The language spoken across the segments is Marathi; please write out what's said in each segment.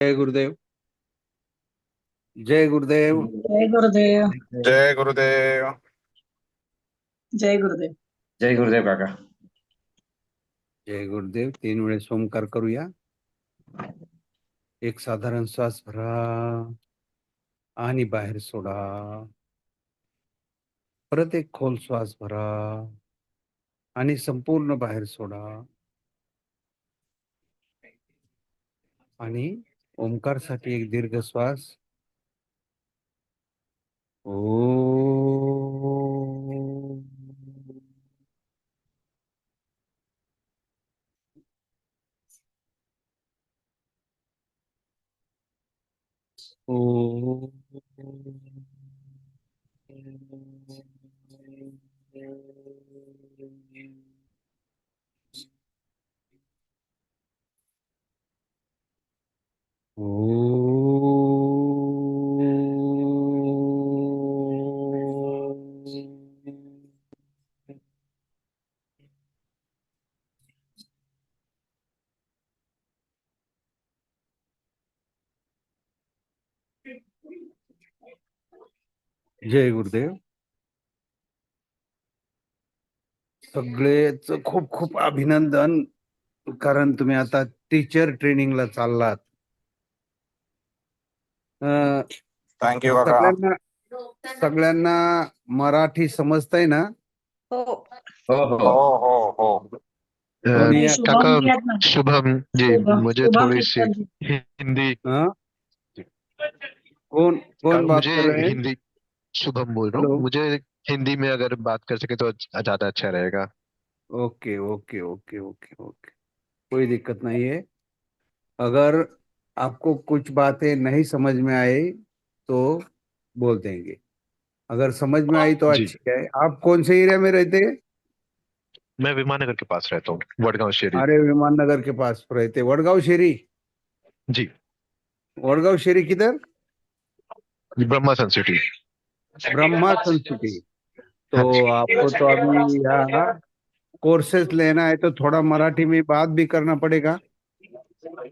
जय गुरुदेव। जय गुरुदेव। जय गुरुदेव. जय गुरुदेव. जय गुरुदेव. जय गुरुदेव काका. जय गुरुदेव. 3 वेळेस ओंकार करूया. एक साधारण श्वास भरा आणि बाहेर सोडा. परत एक खोल श्वास भरा आणि संपूर्ण बाहेर सोडा. आणि ओंकार साठी एक दीर्घ श्वास. ओ. ओ. जय गुरुदेव. सगळेच खूप खूप अभिनंदन, कारण तुम्ही आता टीचर ट्रेनिंगला चाललात. थँक्यू काका. सगळ्यांना सगळ्यांना मराठी समजतंय ना? हो. हो हो हो. हो हो. कोणी शुभम काका, जी आहेत ना. शुभम जी, मुझे शुभम थोड़ी सी मित्तल जी. हिंदी हाँ? कौन कौन बात मुझे कर रहे हैं? हिंदी शुभम बोल रहा हेलो. हूँ। मुझे हिंदी में अगर बात कर सके तो ज्यादा अच्छा रहेगा। Okay okay okay okay okay, कोई दिक्कत नहीं है. अगर आपको कुछ बातें नहीं समझ में आए तो बोल देंगे. अगर समझ में आई तो जी, अच्छी है. आप कौन से एरिया में रहते हैं? मैं विमाननगर के पास रहता हूँ, वडगांव शेरी। अरे, विमान नगर के पास रहते. वडगांव शेरी. जी, वडगांव शेरी किधर? ब्रह्मा सन सिटी। ब्रह्मा सिटी. तो हाँ जी। आपको तो अभी यहाँ कोर्सेज लेना है तो थोड़ा मराठी में बात भी करना पड़ेगा. थोड़ा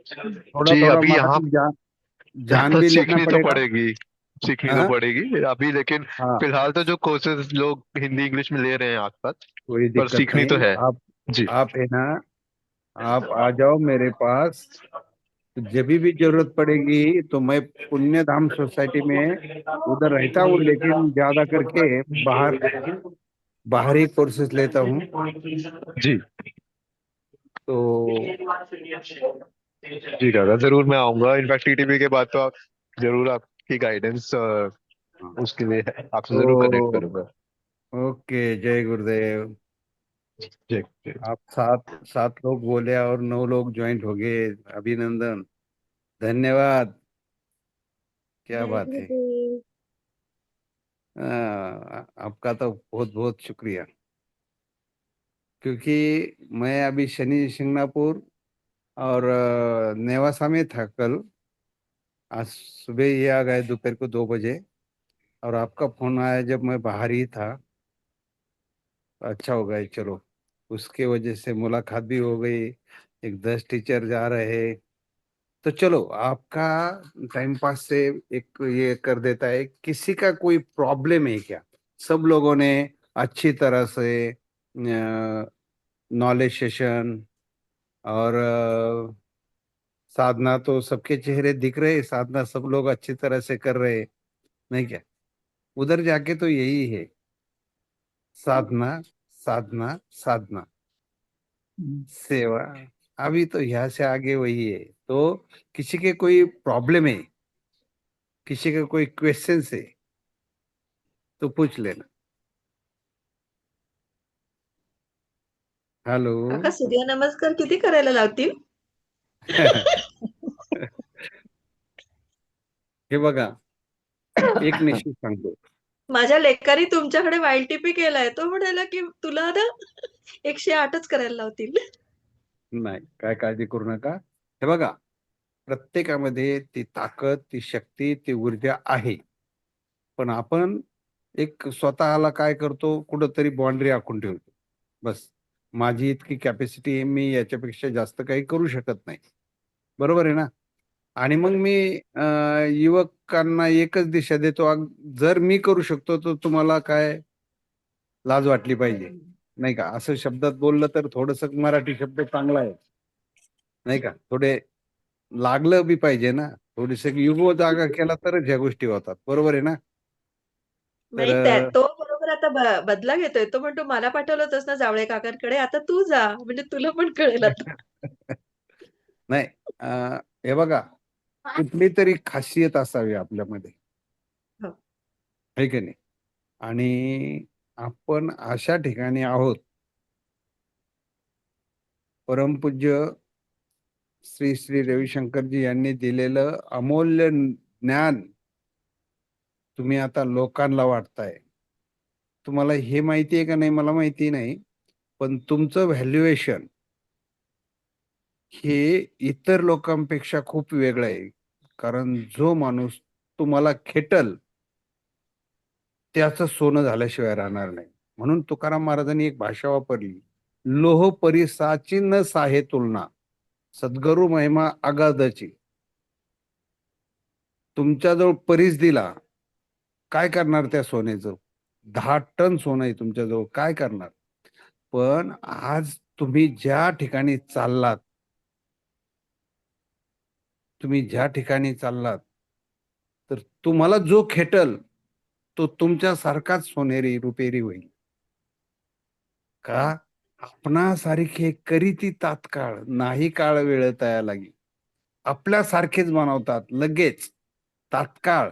जी, थोड़ा अभी यहाँ मराठी जान भी लेना सीखनी तो पड़ेगा. पड़ेगी, सीखनी तो हाँ पड़ेगी अभी, लेकिन हाँ, फिलहाल तो जो कोर्सेज लोग हिंदी इंग्लिश में ले रहे हैं आसपास, कोई पर दिक्कत सीखनी तो नहीं. है। आप जी आप है ना, आप आ जाओ मेरे पास. जब भी जरूरत पड़ेगी तो मैं पुण्यधाम सोसाइटी में उधर रहता हूँ, लेकिन ज्यादा करके बाहर बाहरी कोर्सेज लेता हूँ. जी। तो जी दादा, जरूर मैं आऊंगा। इनफैक्ट टीटीपी के बाद तो आप जरूर, आपकी गाइडेंस उसके लिए आपसे जरूर कनेक्ट तो करूंगा। ओके. जय गुरुदेव. जी जी। आप सात सात लोग बोले और 9 लोग ज्वाइंट हो गए. अभिनंदन. धन्यवाद. क्या जय बात है. गुरुदेव. आपका तो बहुत बहुत शुक्रिया. क्योंकि मैं अभी शनि शिंगणापुर और नेवासा में था कल. आज सुबह ही आ गए दोपहर को 2 बजे. और आपका फोन आया जब मैं बाहर ही था. अच्छा हो गया. चलो, उसके वजह से मुलाकात भी हो गई. एक 10 टीचर जा रहे. तो चलो, आपका टाइम पास से एक ये कर देता है. किसी का कोई प्रॉब्लम है क्या? सब लोगों ने अच्छी तरह से नॉलेज सेशन और साधना तो सबके चेहरे दिख रहे. साधना सब लोग अच्छी तरह से कर रहे. नहीं क्या? उधर जाके तो यही है. साधना साधना साधना, सेवा. अभी तो यहाँ से आगे वही है. तो किसी के कोई प्रॉब्लम है, किसी का कोई क्वेश्चन है तो पूछ लेना. हेलो. काका सूर्यनमस्कार किती करायला लावतील? हे बघा, एक निश्चित सांगतो. माझ्या लेकानी तुमच्याकडे वाईल्ड टीपी केलाय. तो म्हणाला की तुला ना 108च करायला लावतील. नाही, काय काळजी करू नका. हे बघा, प्रत्येकामध्ये ती ताकद, ती शक्ती, ती ऊर्जा आहे. पण आपण एक स्वतःला काय करतो, कुठंतरी बाउंड्री आखून ठेवतो. बस, माझी इतकी कॅपॅसिटी आहे, मी याच्यापेक्षा जास्त काही करू शकत नाही. बरोबर आहे ना? आणि मग मी युवकांना एकच दिशा देतो, जर मी करू शकतो तर तुम्हाला काय लाज वाटली पाहिजे, नाही का? असं शब्दात बोललं तर थोडस मराठी शब्द चांगला आहे, नाही का? थोडे लागलं बी पाहिजे ना, थोडीस युगो जागा केला तरच ह्या गोष्टी होतात, बरोबर आहे ना? तर नाही तो बरोबर आता बदला घेतोय. तो म्हणतो मला पाठवलं होतंस ना जावळे काकांकडे, आता तू जा म्हणजे तुला पण कळेल आता. नाही, हे बघा, कुठली तरी खासियत असावी आपल्यामध्ये, हो. आहे की नाही? आणि आपण अशा ठिकाणी आहोत, परमपूज्य श्री श्री रविशंकरजी यांनी दिलेलं अमूल्य ज्ञान तुम्ही आता लोकांना वाटताय. तुम्हाला हे माहिती आहे का नाही मला माहिती नाही, पण तुमचं व्हॅल्युएशन हे इतर लोकांपेक्षा खूप वेगळं आहे. कारण जो माणूस तुम्हाला खेटल त्याचं सोनं झाल्याशिवाय राहणार नाही. म्हणून तुकाराम महाराजांनी एक भाषा वापरली, लोह परिसाची न साहे तुलना, सद्गुरु महिमा अगाधची. तुमच्याजवळ परीस दिला, काय करणार त्या सोन्याचं? 10 टन सोनं आहे तुमच्याजवळ, काय करणार? पण आज तुम्ही ज्या ठिकाणी चाललात, तर तुम्हाला जो खेटल तो तुमच्यासारखाच सोनेरी रुपेरी होईल. का? आपणासारखे करीती तात्काळ, नाही काळ वेळ तया लागी. आपल्यासारखेच बनवतात लगेच, तात्काळ.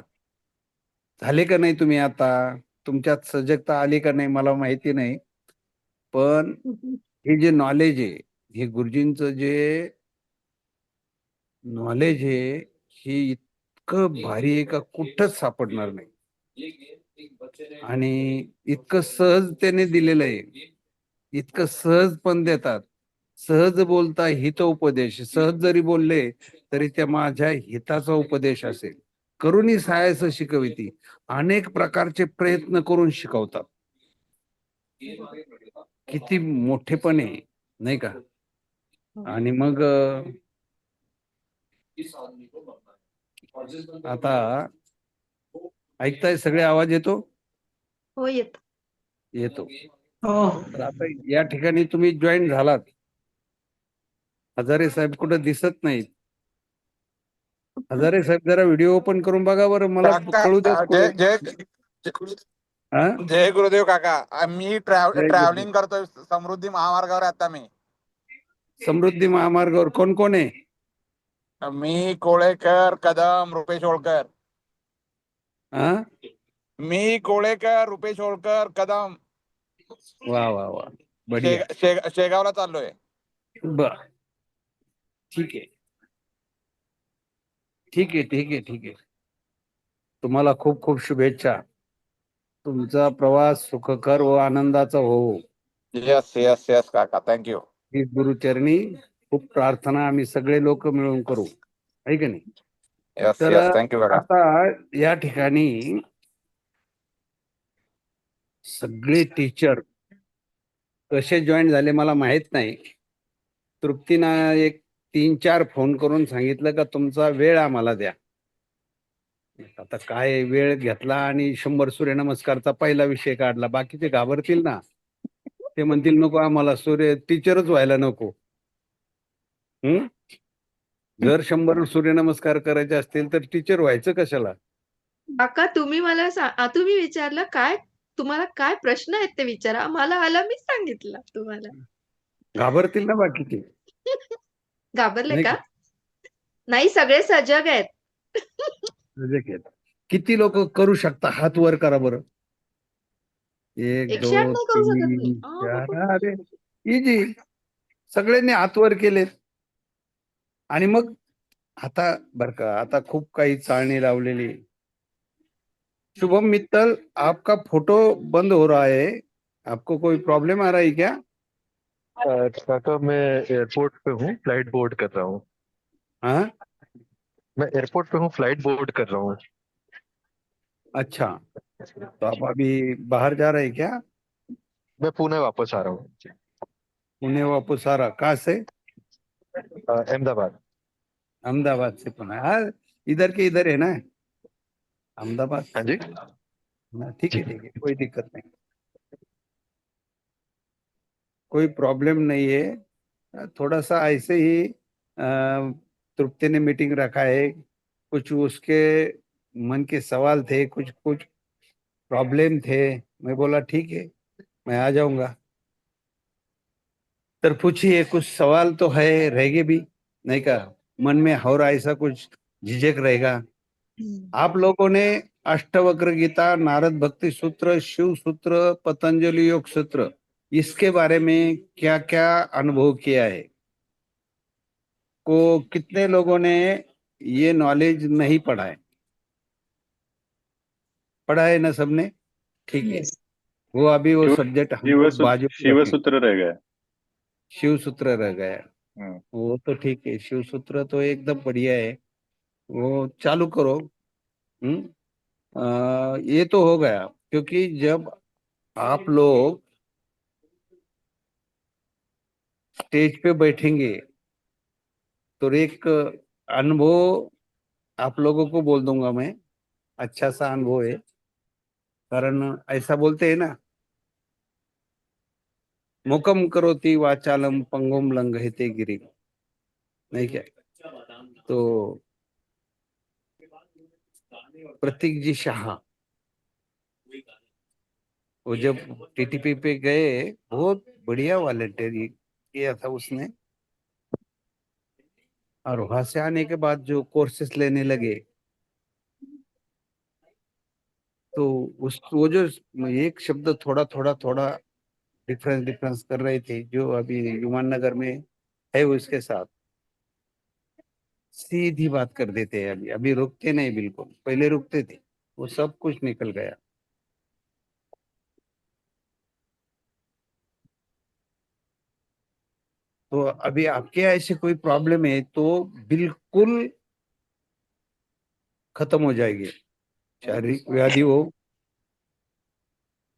झाले का नाही तुम्ही आता? तुमच्यात सजगता आली का नाही मला माहिती नाही, पण हे जे नॉलेज आहे, हे गुरुजींचं जे नॉलेज आहे, हे इतकं भारी आहे का कुठंच सापडणार नाही. आणि इतकं सहज त्याने दिलेलं आहे, इतकं सहज पण देतात. सहज बोलता हित उपदेश, सहज जरी बोलले तरी त्या माझ्या हिताचा उपदेश असेल. करुणी सायास शिकविती, अनेक प्रकारचे प्रयत्न करून शिकवतात. किती मोठेपणे, नाही का? आणि मग आता ऐकताय सगळे? आवाज येतो? हो येत. येतो. हो. तर आता या ठिकाणी तुम्ही जॉईन झालात. हजारे साहेब कुठं दिसत नाहीत. हजारे साहेब जरा व्हिडिओ ओपन करून बघा बरं, मला कळू द्या. जय जय हा? जय गुरुदेव काका. मी जय गुरुदेव. ट्रॅव्हलिंग करतोय समृद्धी महामार्गावर आहे आता मी. समृद्धी महामार्गावर कोण कोण आहे? मी कोळेकर, कदम, रुपेश होळकर. हा? मी कोळेकर, रुपेश होळकर, कदम. वा वा वा, बढिया. शेगावला चाललोय. बर, ठीक आहे, ठीक आहे, ठीक आहे, ठीक आहे. तुम्हाला खूप खूप शुभेच्छा. तुमचा प्रवास सुखकर व आनंदाचा हो, यस यस यस काका, थँक्यू. ही गुरुचरणी खूप प्रार्थना आम्ही सगळे लोक मिळून करू, आहे की नाही? यस तर यस, थँक्यू काका. आता या ठिकाणी सगळे टीचर कसे जॉईन झाले मला माहित नाही. तृप्तीनं एक 3-4 फोन करून सांगितलं का तुमचा वेळ आम्हाला द्या. आता काय वेळ घेतला आणि 100 सूर्यनमस्कारचा पहिला विषय काढला. बाकीचे घाबरतील ना, ते म्हणतील नको आम्हाला, टीचरच व्हायला नको. जर 100 सूर्यनमस्कार करायचे असतील तर टीचर व्हायचं कशाला? काका तुम्ही मला तुम्ही विचारलं काय, तुम्हाला काय प्रश्न आहेत ते विचारा. मला आला मी सांगितलं तुम्हाला. घाबरतील ना बाकीचे, घाबरले नाही का? का? नाही, सगळे सजग आहेत. किती लोक करू शकता? हात वर करा बरं. 1 108 2 नाही करू शकत मी. 3 4. अरे इजी, सगळ्यांनी हात वर केले. आणि मग आता बर का, आता खूप काही चाळणी लावलेली. शुभम मित्तल, आपका फोटो बंद हो रहा है, आपको कोई प्रॉब्लम आ रहा है क्या? काका मैं एयरपोर्ट पे हूँ, फ्लाइट बोर्ड कर रहा हूँ. हाँ, मैं एयरपोर्ट पे हूँ, फ्लाइट बोर्ड कर रहा हूँ. अच्छा, तो आप अभी बाहर जा रहे हैं क्या? मैं पुणे वापस आ रहा हूँ. पुणे वापस आ रहा? कहाँ से? अहमदाबाद. अहमदाबाद से पण है। हाँ, इधर के इधर है ना, अहमदाबाद। हाँ जी। ना, ठीक है, कोई दिक्कत नहीं, कोई प्रॉब्लम नहीं है। थोड़ा सा ऐसे ही तृप्ति ने मीटिंग रखा है, कुछ उसके मन के सवाल थे, कुछ कुछ प्रॉब्लम थे। मैं बोला ठीक है, मैं आ जाऊंगा। तर पूछिए, कुछ सवाल तो है, रहेंगे भी नहीं का मन में, और ऐसा कुछ झिझक रहेगा। आप लोगों ने अष्टवक्र गीता, नारद भक्ति सूत्र, शिव सूत्र, पतंजलि योग सूत्र, इसके बारे में क्या क्या अनुभव किया है? को कितने लोगों ने ये नॉलेज नहीं पढ़ा है? पढ़ा है ना सबने? ठीक है, यस। वो अभी वो शिव सब्जेक्ट हम शिव लोग बाजू में शिव रखें। सूत्र रह गया। शिव सूत्र रह गया, हम्म। वो तो ठीक है, शिव सूत्र तो एकदम बढ़िया है, वो चालू करो। हम्म। ये तो हो गया, क्योंकि जब आप लोग स्टेज पे बैठेंगे तो एक अनुभव आप लोगों को बोल दूंगा मैं, अच्छा सा अनुभव है। कारण ऐसा बोलते हैं ना, मुकम करोति वाचालम पंगुम लंघयते गिरिम, नहीं क्या? तो प्रतीक जी शाह, वो जब टीटीपी पे गए, बहुत बढ़िया वॉलेंटियर किया था उसने, और वहां से आने के बाद जो कोर्सेस लेने लगे, तो उस वो जो एक शब्द थोड़ा थोड़ा थोड़ा डिफरेंस डिफरेंस कर रहे थे, जो अभी युमान नगर में है उसके साथ सीधी बात कर देते हैं। अभी अभी रुकते नहीं, बिल्कुल पहले रुकते थे, वो सब कुछ निकल गया। तो अभी आपके ऐसे कोई प्रॉब्लम है तो बिल्कुल खत्म हो जाएगी, शारीरिक व्याधि हो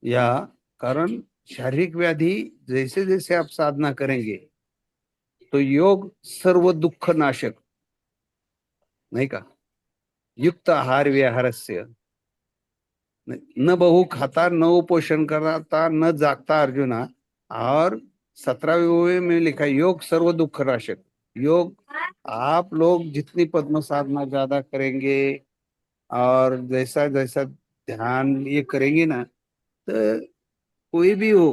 या, कारण शारीरिक व्याधि जैसे जैसे आप साधना करेंगे तो योग सर्व दुःख नाशक, नहीं का? युक्त आहार विहारस्य, न बहु खाता, न उपोषण कराता, न जागता अर्जुना। और 17वें में लिखा है, योग सर्व दुःख नाशक। योग, आप लोग जितनी पद्म साधना ज्यादा करेंगे और जैसा जैसा ध्यान ये करेंगे ना, तो कोई भी हो,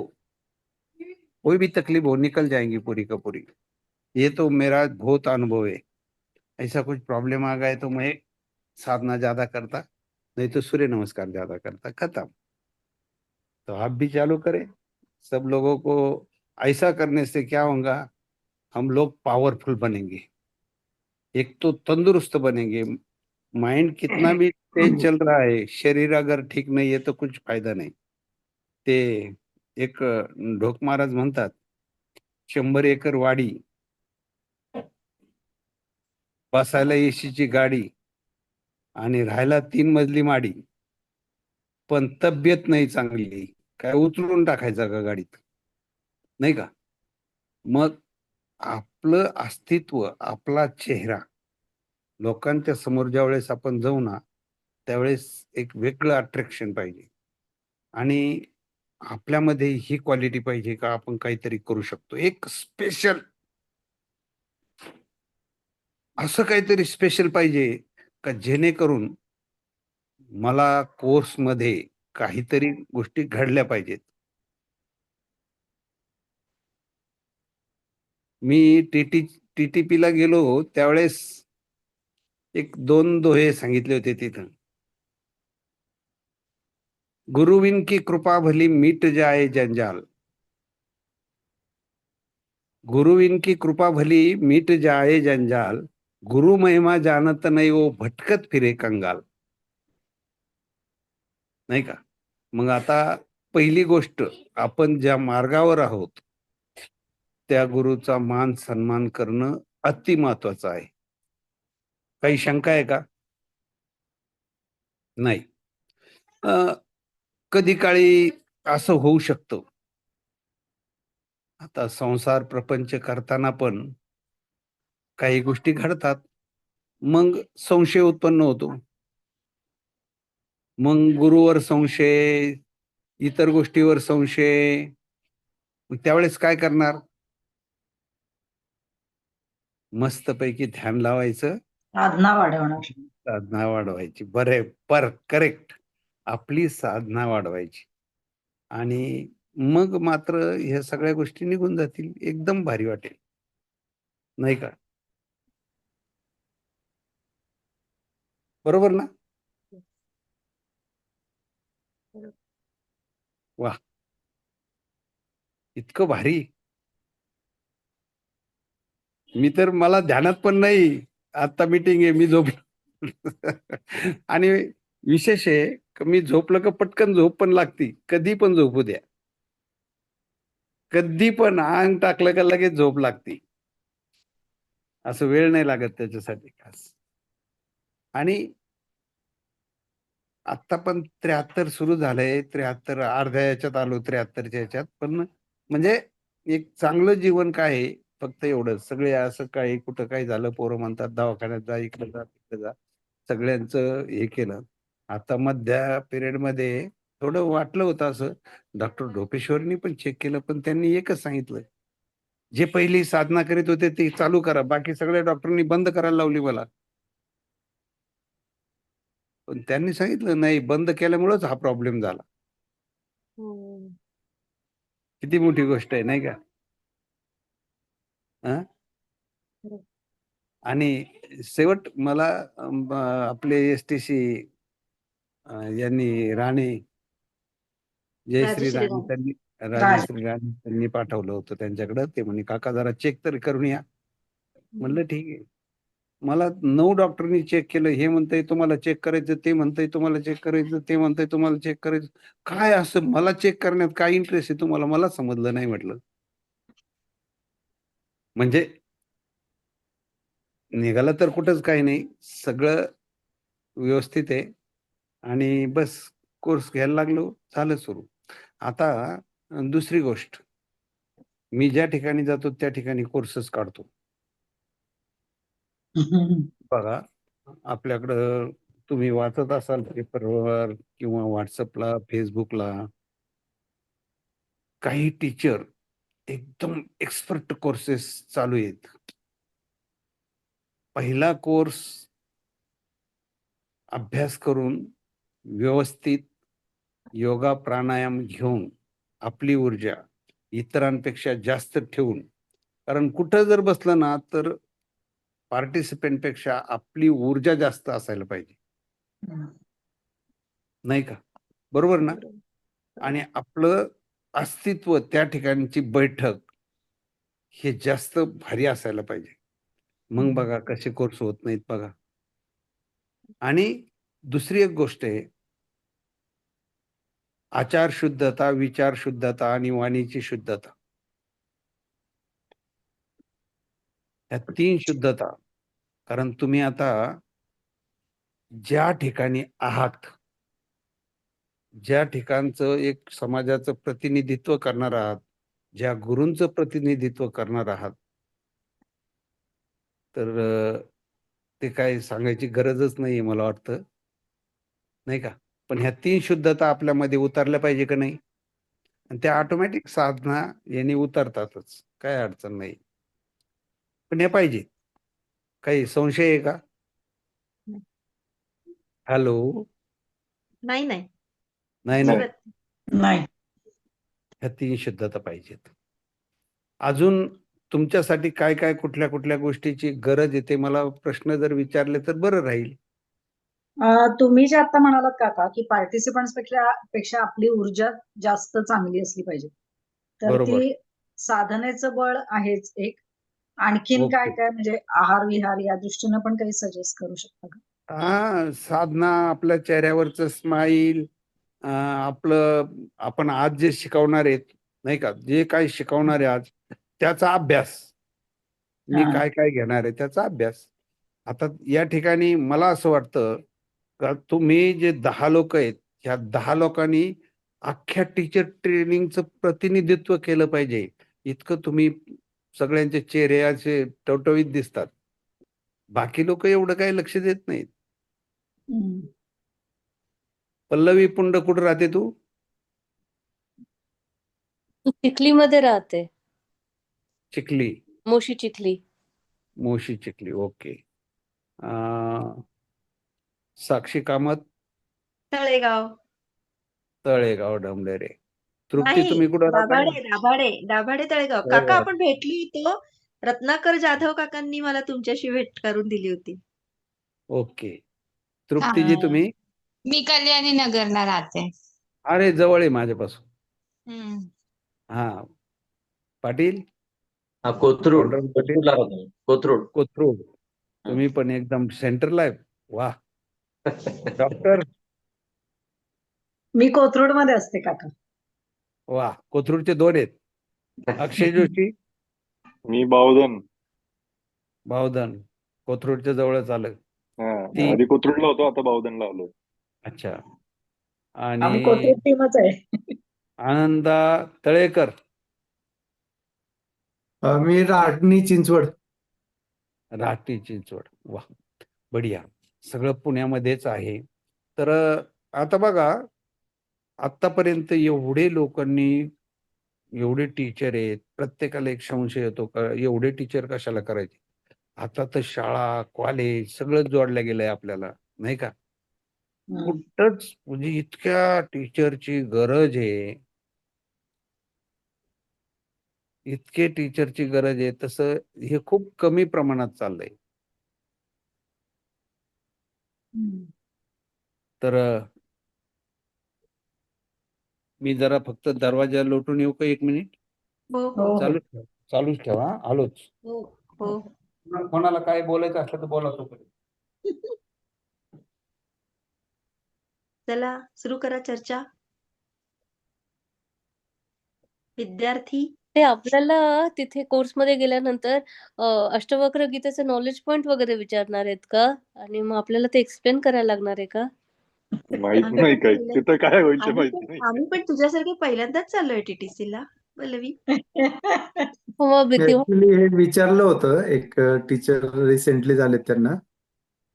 कोई भी तकलीफ हो, निकल जाएंगी पूरी का पूरी। ये तो मेरा बहुत अनुभव है। ऐसा कुछ प्रॉब्लम आ गए तो मैं साधना ज्यादा करता, नहीं तो सूर्य नमस्कार ज्यादा करता, खत्म। तो आप भी चालू करें। सब लोगों को ऐसा करने से क्या होगा, हम लोग पावरफुल बनेंगे, एक तो तंदुरुस्त बनेंगे। माइंड कितना भी तेज चल रहा है, शरीर अगर ठीक नाही आहे तो कुछ फायदा नाही। ते एक ढोक महाराज म्हणतात, 100 एकर वाडी, बसायला एसीची गाडी आणि राहायला 3 मजली माडी, पण तब्येत नाही चांगली, काय उचलून टाकायचं का गाडीत? नाही का? मग आपलं अस्तित्व, आपला चेहरा लोकांच्या समोर ज्या वेळेस आपण जाऊ ना, त्यावेळेस एक वेगळं अट्रॅक्शन पाहिजे, आणि आपल्यामध्ये ही क्वालिटी पाहिजे का आपण काहीतरी करू शकतो, एक स्पेशल, असं काहीतरी स्पेशल पाहिजे का जेणेकरून मला कोर्स मध्ये काहीतरी गोष्टी घडल्या पाहिजेत। मी टीटीपी ला गेलो त्यावेळेस एक दोन दोहे सांगितले होते तिथं, गुरुविन की कृपा भली मिट जाए जंजाल, गुरुविन की कृपा भली मिट जाए जंजाल, गुरु महिमा जानत नाही वो भटकत फिरे कंगाल, नाही का? मग आता पहिली गोष्ट, आपण ज्या मार्गावर आहोत त्या गुरुचा मान सन्मान करणं अति महत्वाचं आहे। काही शंका आहे का? नाही। कधी काळी असं होऊ शकतं, आता संसार प्रपंच करताना पण काही गोष्टी घडतात, मग संशय उत्पन्न होतो. मग गुरुवर संशय, इतर गोष्टीवर संशय. मग त्यावेळेस काय करणार? मस्तपैकी ध्यान लावायचं, साधना वाढवणार. साधना वाढवायची. करेक्ट. आपली साधना वाढवायची आणि मग मात्र ह्या सगळ्या गोष्टी निघून जातील. एकदम भारी वाटेल, नाही का? बरोबर ना? वाह! इतकं भारी. मी तर मला ध्यानात पण नाही. आता मीटिंग आहे, मी आणि विशेष आहे की मी झोपलं का पटकन झोप पण लागती. कधी पण झोपू द्या. कधी पण अंग टाकलं का लगेच झोप लागती. असं वेळ नाही लागत त्याच्यासाठी खास. आणि आता पण 73 सुरू झालंय. 73 अर्ध्या याच्यात आलो, 73च्या याच्यात. पण म्हणजे एक चांगलं जीवन काय आहे? फक्त एवढंच. सगळे असं काही कुठं काही झालं, पोरं म्हणतात दवाखान्यात जा, इकडे जा, तिकडे जा. सगळ्यांचं हे केलं. आता मधल्या पिरियडमध्ये थोडं वाटलं होतं असं. डॉक्टर ढोपेश्वरनी पण चेक केलं, पण त्यांनी एकच सांगितलं, जे पहिली साधना करीत होते ते चालू करा. बाकी सगळ्या डॉक्टरांनी बंद करायला लावली मला. पण त्यांनी सांगितलं नाही, बंद केल्यामुळेच हा प्रॉब्लेम झाला. हम्म. किती मोठी गोष्ट आहे, नाही का? हं? बरोबर. आणि शेवट मला आपले STC यांनी राणे, जयश्री राजश्री राणे राम. त्यांनी, राज राजश्री राणे त्यांनी पाठवलं होतं त्यांच्याकडं. ते म्हणे काका जरा चेक तरी करून या. म्हणलं ठीक आहे. मला 9 डॉक्टरनी चेक केलं. हे म्हणतंय तुम्हाला चेक करायचं, ते म्हणतंय तुम्हाला चेक करायचं, ते म्हणतंय तुम्हाला चेक करायचं. काय असं मला चेक करण्यात काय इंटरेस्ट आहे तुम्हाला? मला समजलं नाही म्हटलं. म्हणजे निघालं तर कुठंच काही नाही. सगळं व्यवस्थित आहे आणि बस कोर्स घ्यायला लागलो, झालं सुरू. आता दुसरी गोष्ट, मी ज्या ठिकाणी जातो त्या ठिकाणी कोर्सेस काढतो. बघा, आपल्याकडं तुम्ही वाचत असाल पेपरवर किंवा WhatsAppला, Facebookला, काही टीचर एकदम एक्सपर्ट कोर्सेस चालू आहेत. पहिला कोर्स अभ्यास करून व्यवस्थित योगा प्राणायाम घेऊन आपली ऊर्जा इतरांपेक्षा जास्त ठेवून, कारण कुठं जर बसलं ना तर पार्टिसिपेंटपेक्षा आपली ऊर्जा जास्त असायला पाहिजे, नाही का? बरोबर ना? बरोबर. आणि आपलं अस्तित्व त्या ठिकाणची बैठक हे जास्त भारी असायला पाहिजे. मग बघा कसे कोर्स होत नाहीत बघा. आणि दुसरी एक गोष्ट आहे, आचार शुद्धता, विचार शुद्धता आणि वाणीची शुद्धता. या 3 शुद्धता. कारण तुम्ही आता ज्या ठिकाणी आहात, ज्या ठिकाणचं एक समाजाचं प्रतिनिधित्व करणार आहात, ज्या गुरूंचं प्रतिनिधित्व करणार आहात, तर ते काय सांगायची गरजच नाहीये मला वाटतं, नाही का? पण ह्या 3 शुद्धता आपल्यामध्ये उतरल्या पाहिजे का नाही? आणि त्या ऑटोमॅटिक साधना याने उतरतातच. काही अडचण नाही. पण हे पाहिजे. काही संशय आहे का? नाही. हॅलो? नाही नाही, नाही ना? अजिबात. नाही. ह्या 3 शुद्धता पाहिजेत. अजून तुमच्यासाठी काय-काय, कुठल्या-कुठल्या गोष्टीची गरज आहे ते मला प्रश्न जर विचारले तर बरं राहील. तुम्ही जे आता म्हणालात काका की पार्टिसिपंट्स पेक्षा आपली ऊर्जा जास्त चांगली असली पाहिजे, तर बरोबर. ती साधनेचं बळ आहेच एक. आणखीन काय ओके. काय म्हणजे आहार विहार या दृष्टीनं पण काही सजेस्ट करू शकता का? हां, साधना, आपल्या चेहऱ्यावरचं स्माईल, आपलं आपण आज जे शिकवणार आहेत, नाही का? जे काही शिकवणार आहे आज, त्याचा अभ्यास. मी हा. काय-काय घेणार आहे त्याचा अभ्यास. आता या ठिकाणी मला असं वाटतं, का तुम्ही जे 10 लोकं आहेत, ह्या 10 लोकांनी अख्ख्या टीचर ट्रेनिंगचं प्रतिनिधित्व केलं पाहिजे. इतकं तुम्ही सगळ्यांचे चेहरे असे टवटवीत दिसतात. बाकी लोक एवढं काही लक्ष देत नाहीत. हम्म. पल्लवी पुंड कुठं राहते तू? चिखलीमध्ये राहते. चिखली, मोशी चिखली. मोशी चिखली. ओके. अं, साक्षी कामत, तळेगाव. तळेगाव डमलेरे. तृप्ती नाही, तुम्ही कुठं राहता? दाभाडे तळेगाव. काका आपण भेटली इथं. रत्नाकर जाधव काकांनी मला तुमच्याशी भेट करून दिली होती. ओके. तृप्तीजी तुम्ही? मी कल्याणी नगरला राहते. अरे जवळ आहे माझ्यापासून. हम्म. हा. पाटील? हा, कोथरूड. पांडुरंग पाटील, कोथरूडला राहतो मी. कोथरूड. कोथरूड. तुम्ही पण एकदम सेंटरला आहे. वा. डॉक्टर? मी कोथरूड मध्ये असते काका. वा, कोथरूडचे 2 आहेत. अक्षय जोशी? मी बावधन. बावधन. कोथरूडच्या जवळच आलं. ती आधी कोथरूडला होतो, आता बावधनला आलो. अच्छा. आम्ही आणि कोथरूड टीमच आहे. आनंदा तळेकर? मी राहटणी चिंचवड. राठी चिंचवड. वा, बढिया. सगळं पुण्यामध्येच आहे. तर आता बघा, आतापर्यंत एवढे लोकांनी, एवढे टीचर आहेत, प्रत्येकाला एक संशय येतो का एवढे टीचर कशाला करायचे. आता तर शाळा, कॉलेज सगळं जोडलं गेलंय आपल्याला, नाही का? हम्म. कुठंच म्हणजे इतक्या टीचरची गरज आहे, इतके टीचरची गरज आहे, तसं हे खूप कमी प्रमाणात चाललंय. हम्म. तर मी जरा फक्त दरवाजा लोटून येऊ का 1 मिनिट? हो हो हो चालूच ठेवा, चालूच ठेवा. आलोच. हो हो. कोणाला काय बोलायचं असलं तर बोला तोपर्यंत. चला सुरू करा चर्चा. विद्यार्थी. ते आपल्याला तिथे कोर्समध्ये गेल्यानंतर अष्टवक्र गीतेचं नॉलेज पॉइंट वगैरे विचारणार आहेत का? आणि मग आपल्याला ते एक्सप्लेन करायला लागणार आहे का? माहित आम्ही नाही पण काय पहिल्या- तिथं काय होईल ते आम्ही माहिती पण नाही. आम्ही पण तुझ्यासारखे पहिल्यांदाच चाललोय TTC ला, पल्लवी. हो, मग भीती वाट- ऍक्च्युली हे विचारलं होतं, एक टीचर रिसेंटली झालेत त्यांना.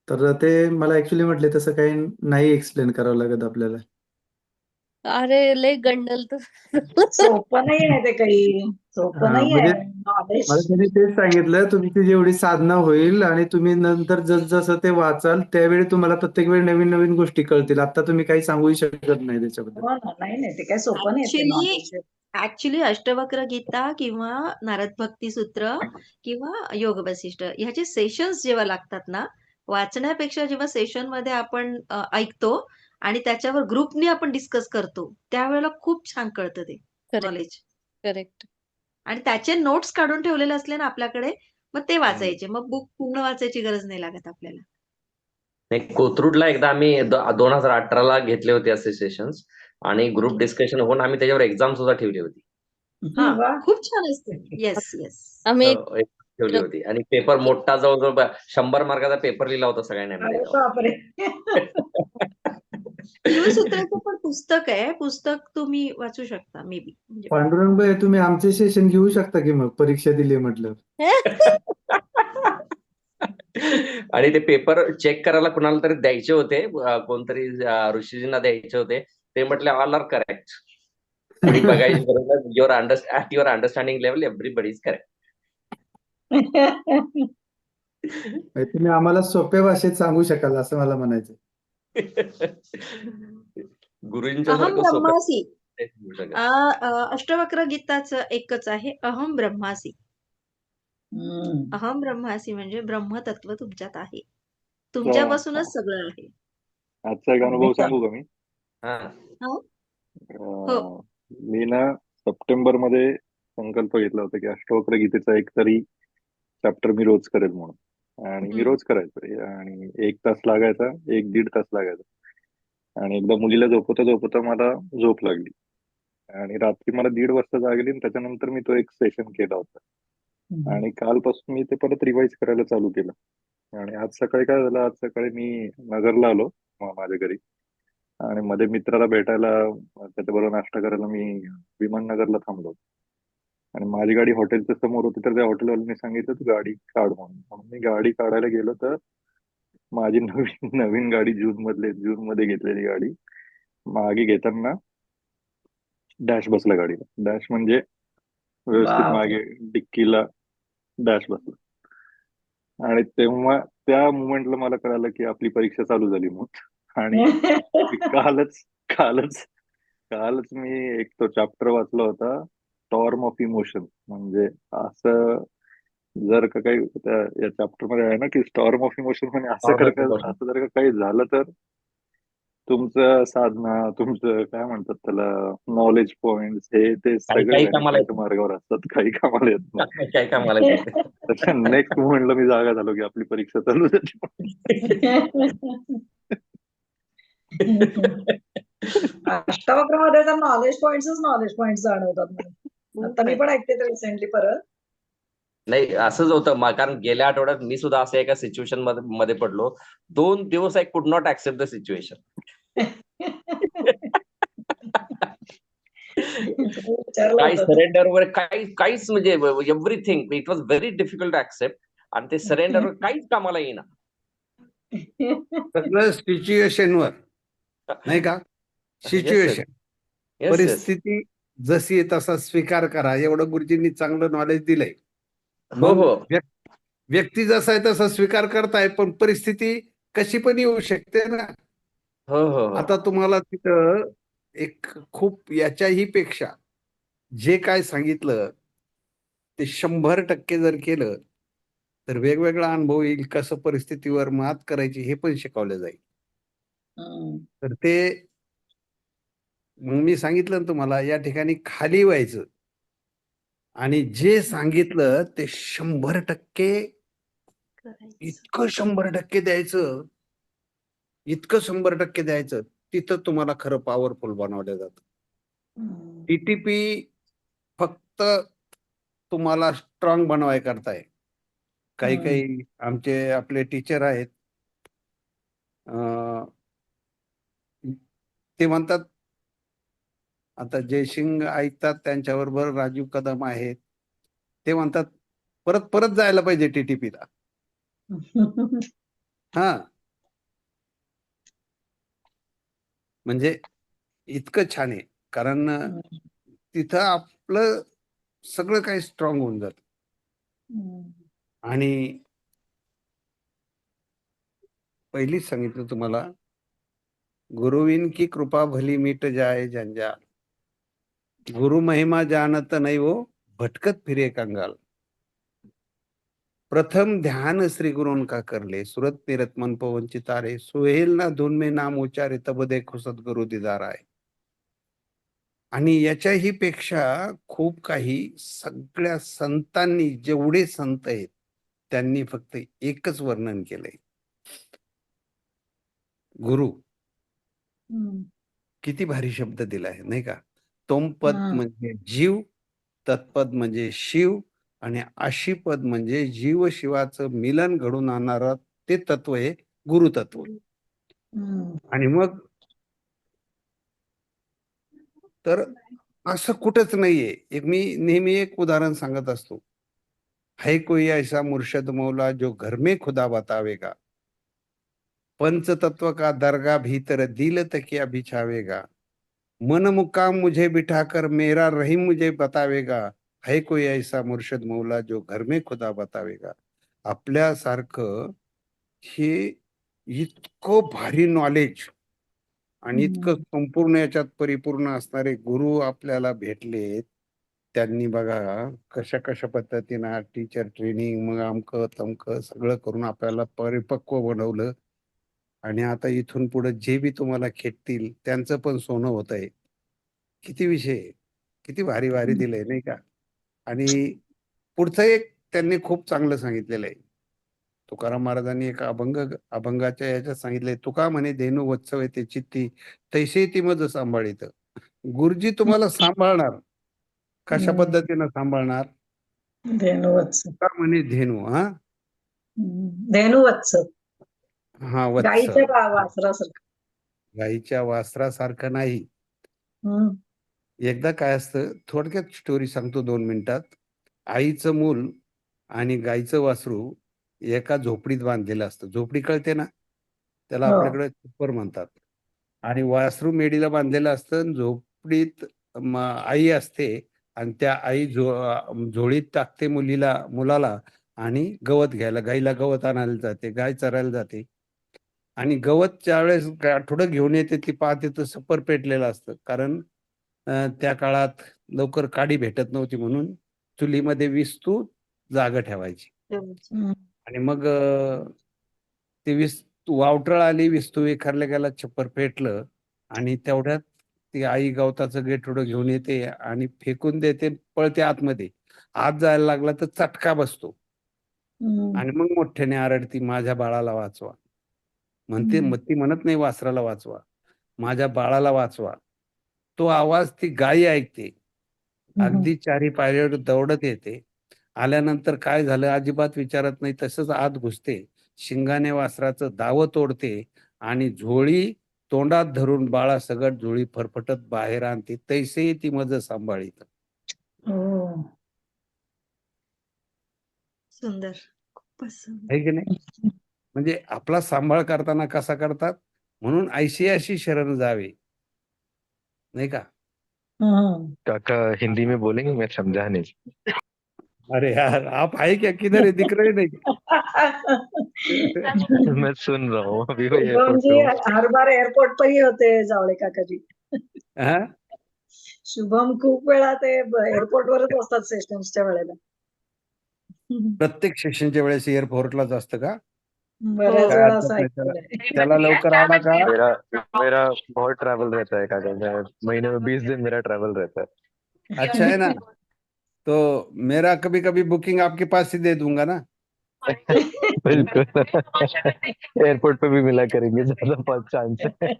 तर ते मला ऍक्च्युली म्हटले तसं काही नाही एक्सप्लेन करावं लागत आपल्याला. अरे लय गंडल तर. सोपं नाही आहे ते काही. सोपं हा, नाही म्हणजे आहे नॉलेज. मला त्यांनी तेच सांगितलं, तुमची जेवढी साधना होईल आणि तुम्ही नंतर जसं ते वाचाल त्यावेळी तुम्हाला प्रत्येक वेळी नवीन नवीन गोष्टी कळतील. आता तुम्ही काही सांगूही शकत नाही त्याच्याबद्दल. हो ना, नाही नाही ते काही सोपं नाही आहे ते actually knowledge. Actually Ashtavakra Gita किंवा नारद भक्ती सूत्र किंवा योग वसिष्ठ ह्याचे सेशन्स जेव्हा लागतात ना, वाचण्यापेक्षा जेव्हा सेशन मध्ये आपण ऐकतो आणि त्याच्यावर ग्रुपनी आपण डिस्कस करतो, त्यावेळेला खूप छान कळतं ते करेक्ट नॉलेज. करेक्ट. आणि त्याचे नोट्स काढून ठेवलेले असले ना आपल्याकडे, मग ते वाचायचे. मग बुक पूर्ण वाचायची गरज नाही लागत आपल्याला. नाही, कोथरूडला एकदा आम्ही 2018ला घेतले होते असे सेशन्स आणि ग्रुप डिस्कशन होऊन आम्ही त्याच्यावर एक्झाम सुद्धा ठेवली होती. हा, वा. खूप छान असते. Yes yes. आम्ही एक हो, ठेवली होती आणि पेपर मोठा जवळजवळ 100 मार्काचा पेपर लिहिला होता सगळ्यांनी आम्ही अरे त्याच्यावर. बापरे. शिवसूत्राचं पण पुस्तक आहे. पुस्तक तुम्ही वाचू शकता मे बी. म्हणजे पांडुरंग भाई, तुम्ही आमचे सेशन घेऊ शकता की मग परीक्षा दिली म्हटलं. आणि ते पेपर चेक करायला कुणाला तरी द्यायचे होते, कोणतरी ऋषीजींना द्यायचे होते. ते म्हटले ऑल आर करेक्ट. कोणी बघायची गरज नाही. Your understanding level everybody is correct. म्हणजे तुम्ही आम्हाला सोप्या भाषेत सांगू शकाल असं मला म्हणायचं. गुरुजींच्या अहम सारखं सोपं ब्रह्मासी. नाही सांगू शकत. अष्टवक्र गीताचं एकच आहे, अहम ब्रह्मासी. हम्म. अहम ब्रह्मासी म्हणजे ब्रह्मतत्व तुमच्यात आहे. तुमच्यापासूनच सगळं आहे. आजचा एक अनुभव सांगू का मी? हा. हो. मी ना सप्टेंबर मध्ये संकल्प घेतला होता की अष्टवक्र गीतेचा एक तरी चॅप्टर मी रोज करेल म्हणून. आणि मी रोज करायचो आणि 1 तास लागायचा, 1-1.5 तास लागायचा. आणि एकदा मुलीला झोपवता मला झोप लागली आणि रात्री मला 1:30 वाजता जागली आणि त्याच्यानंतर मी तो एक सेशन केला होता. आणि कालपासून मी ते परत रिवाइज करायला चालू केलं. आणि आज सकाळी काय झालं, आज सकाळी मी नगरला आलो माझ्या घरी आणि मध्ये मित्राला भेटायला, त्याच्याबरोबर नाश्ता करायला मी विमाननगरला थांबलो. आणि माझी गाडी हॉटेलच्या समोर होती, तर त्या हॉटेलवाल्याने सांगितलं तू गाडी काढ म्हणून मी गाडी काढायला गेलो, तर माझी नवीन नवीन गाडी जून मध्ये घेतलेली गाडी मागे घेताना डॅश बसला गाडीला. डॅश म्हणजे व्यवस्थित बापरे. मागे डिक्कीला डॅश बसला. आणि तेव्हा त्या मुमेंटला मला कळालं की आपली परीक्षा चालू झाली म्हणून. आणि कालच कालच कालच मी एक तो चॅप्टर वाचला होता, स्टॉर्म ऑफ इमोशन. म्हणजे असं जर का काही या चॅप्टर मध्ये आहे ना की स्टॉर्म ऑफ इमोशन, म्हणजे असं जर का काही झालं तर तुमचं साधना, तुमचं काय म्हणतात त्याला, नॉलेज पॉइंट, हे ते सगळे काही कामाला मॅनेजमेंट मार्गावर असतात, काही कामाला येत नाही. काही कामाला येत नाही. त्याच्या नेक्स्ट मोमेंटला मी जागा झालो की आपली परीक्षा चालू झाली. अष्टावक्रमध्ये तर नॉलेज पॉइंट्स जाणवतात मला. आता मी पण ऐकते रिसेंटली परत. नाही, असंच होतं. कारण गेल्या आठवड्यात मी सुद्धा असं एका सिच्युएशन मध्ये पडलो. 2 दिवस I could not accept the situation. काही सरेंडर वगैरे काहीच म्हणजे everything it was very difficult to accept. आणि ते सरेंडर काहीच कामाला येईना. सगळं सिच्युएशनवर, नाही का? Situation, yes. परिस्थिती जशी आहे तसा स्वीकार करा, एवढं गुरुजींनी चांगलं नॉलेज दिलंय. हो मग हो व्यक्ती जसा आहे तसा स्वीकार करताय, पण परिस्थिती कशी पण येऊ शकते ना. हो हो हो. आता तुम्हाला तिथं एक खूप याच्याही पेक्षा जे काय सांगितलं ते 100% जर केलं तर वेगवेगळा अनुभव येईल, कसं परिस्थितीवर मात करायची हे पण शिकवलं जाईल. तर ते मग मी सांगितलं ना तुम्हाला, या ठिकाणी खाली व्हायचं आणि जे सांगितलं ते 100% इतकं 100% द्यायचं, इतकं 100% द्यायचं, तिथं तुम्हाला खरं पॉवरफुल बनवलं जातं. टीटीपी फक्त तुम्हाला स्ट्रॉंग बनवाय करताय. काही काही आमचे आपले टीचर आहेत, ते म्हणतात, आता जयसिंग ऐकतात, त्यांच्याबरोबर राजीव कदम आहेत, ते म्हणतात परत परत जायला पाहिजे टीटीपीला. हा, म्हणजे इतकं छान आहे, कारण तिथं आपलं सगळं काही स्ट्रॉंग होऊन जात. आणि पहिलीच सांगितलं तुम्हाला, गुरुविन की कृपा भली मिट जाए जंजाल, गुरु महिमा जानत नहीं वो भटकत फिरे कंगाल, प्रथम ध्यान श्री गुरुन का कर ले, सुरत निरत मन पवन चितारे, सुहेल ना धुन में नाम उच्चारे, तब देखो सद्गुरु दीदार आहे. आणि याच्याही पेक्षा खूप काही सगळ्या संतांनी, जेवढे संत आहेत त्यांनी फक्त एकच वर्णन केलंय, गुरु. किती भारी शब्द दिलाय, नाही का? तोमपद म्हणजे जीव, तत्पद म्हणजे शिव, आणि आशीपद म्हणजे जीव शिवाचं मिलन घडून आणणारं ते तत्व आहे गुरुतत्व. आणि मग तर असं कुठंच नाहीये. मी नेहमी एक उदाहरण सांगत असतो, है कोई ऐसा मुर्शद मौला जो घर में खुदा बतावेगा, पंचतत्व का दरगाह भीतर दिल तकिया बिछावेगा, मन मुकाम मुझे बिठाकर मेरा रहीम मुझे बतावेगा, है कोई ऐसा मुर्शद मौला जो घर में खुदा बतावेगा. आपल्यासारखं हे इतकं भारी नॉलेज आणि इतकं संपूर्ण याच्यात परिपूर्ण असणारे गुरु आपल्याला भेटलेत. त्यांनी बघा कशा कशा पद्धतीनं टीचर ट्रेनिंग, मग अमकं तमकं सगळं करून आपल्याला परिपक्व बनवलं. आणि आता इथून पुढे जे बी तुम्हाला खेटतील त्यांचं पण सोनं होत आहे. किती विषय आहे, किती भारी भारी दिलंय, नाही का? आणि पुढचं एक त्यांनी खूप चांगलं सांगितलेलं आहे. तुकाराम महाराजांनी एक अभंगाच्या याच्यात सांगितलंय, तुका म्हणे धेनू वत्सव ते चित्ती, तैसे ती मज सांभाळीत. गुरुजी तुम्हाला सांभाळणार. कशा पद्धतीनं सांभाळणार? धेनुवत्स. तुका म्हणे धेनू, हा धेनुवत्स, हा वत्स, गाईच्या वासरासारखं. गाईच्या वासरासारखं नाही, एकदा काय असतं, थोडक्यात स्टोरी सांगतो 2 मिनिटात. आईचं मूल आणि गाईचं वासरू एका झोपडीत बांधलेलं असतं. झोपडी कळते ना? त्याला हो. आपल्याकडे छप्पर म्हणतात. आणि वासरू मेढीला बांधलेलं असतं आणि झोपडीत आई असते आणि त्या आई झोळीत टाकते मुलाला आणि गवत घ्यायला. गाईला गवत आणायला जाते, गाय चरायला जाते. आणि गवत ज्यावेळेस गाठोडं घेऊन येते ती पाहते तर सप्पर पेटलेलं असतं. कारण त्या काळात लवकर काडी भेटत नव्हती म्हणून चुलीमध्ये विस्तू जागा ठेवायची. हम्म. आणि मग ते वावटळ आली, विस्तू विखरल्या गेला, छप्पर पेटलं आणि तेवढ्यात ती आई गवताचं गेठोडं घेऊन येते आणि फेकून देते, पळते आतमध्ये. आत जायला लागला तर चटका बसतो हम्म. आणि मग मोठ्याने आरडती, माझ्या बाळाला वाचवा. म्हणते, मग ती म्हणत नाही वासराला वाचवा, माझ्या बाळाला वाचवा. तो आवाज ती गाय ऐकते. अगदी चारी पायरीवर दौडत येते. आल्यानंतर काय झालं अजिबात विचारत नाही, तसंच आत घुसते. शिंगाने वासराचं दावं तोडते आणि झोळी तोंडात धरून बाळासकट झोळी फरफटत बाहेर आणते. तैसे ती मज सांभाळीत. हो. सुंदर. खूपच सुंदर. आहे की नाही? म्हणजे आपला सांभाळ करताना कसा करतात, म्हणून ऐशी अशी शरण जावे, नाही का? हम्म. काका हिंदी में बोलेंगे, मैं समझा नहीं. अरे यार, आप है क्या, किधर है, दिख रहे नहीं? मैं सुन रहा हूँ, अभी मैं शुभम एयरपोर्ट जी पे हूँ. हर बार एअरपोर्ट पर ही होते जावळे काकाजी. हाँ? शुभम खूप वेळा ते एअरपोर्ट वरच असतात सेशन्सच्या वेळेला. प्रत्येक सेशनच्या वेळेस एअरपोर्टलाच असतं का? बऱ्याच काय वेळा हरकत असं नाही ऐकलंय. त्याला लवकर आला का? मेरा मेरा बहुत ट्रैवल रहता है काका. मैं महीने में 20 दिन मेरा ट्रैवल रहता है. अच्छा है ना, तो मेरा कभी कभी बुकिंग आपके पास ही दे दूंगा ना. बिल्कुल. एयरपोर्ट पे भी मिला करेंगे, ज्यादा चांस है.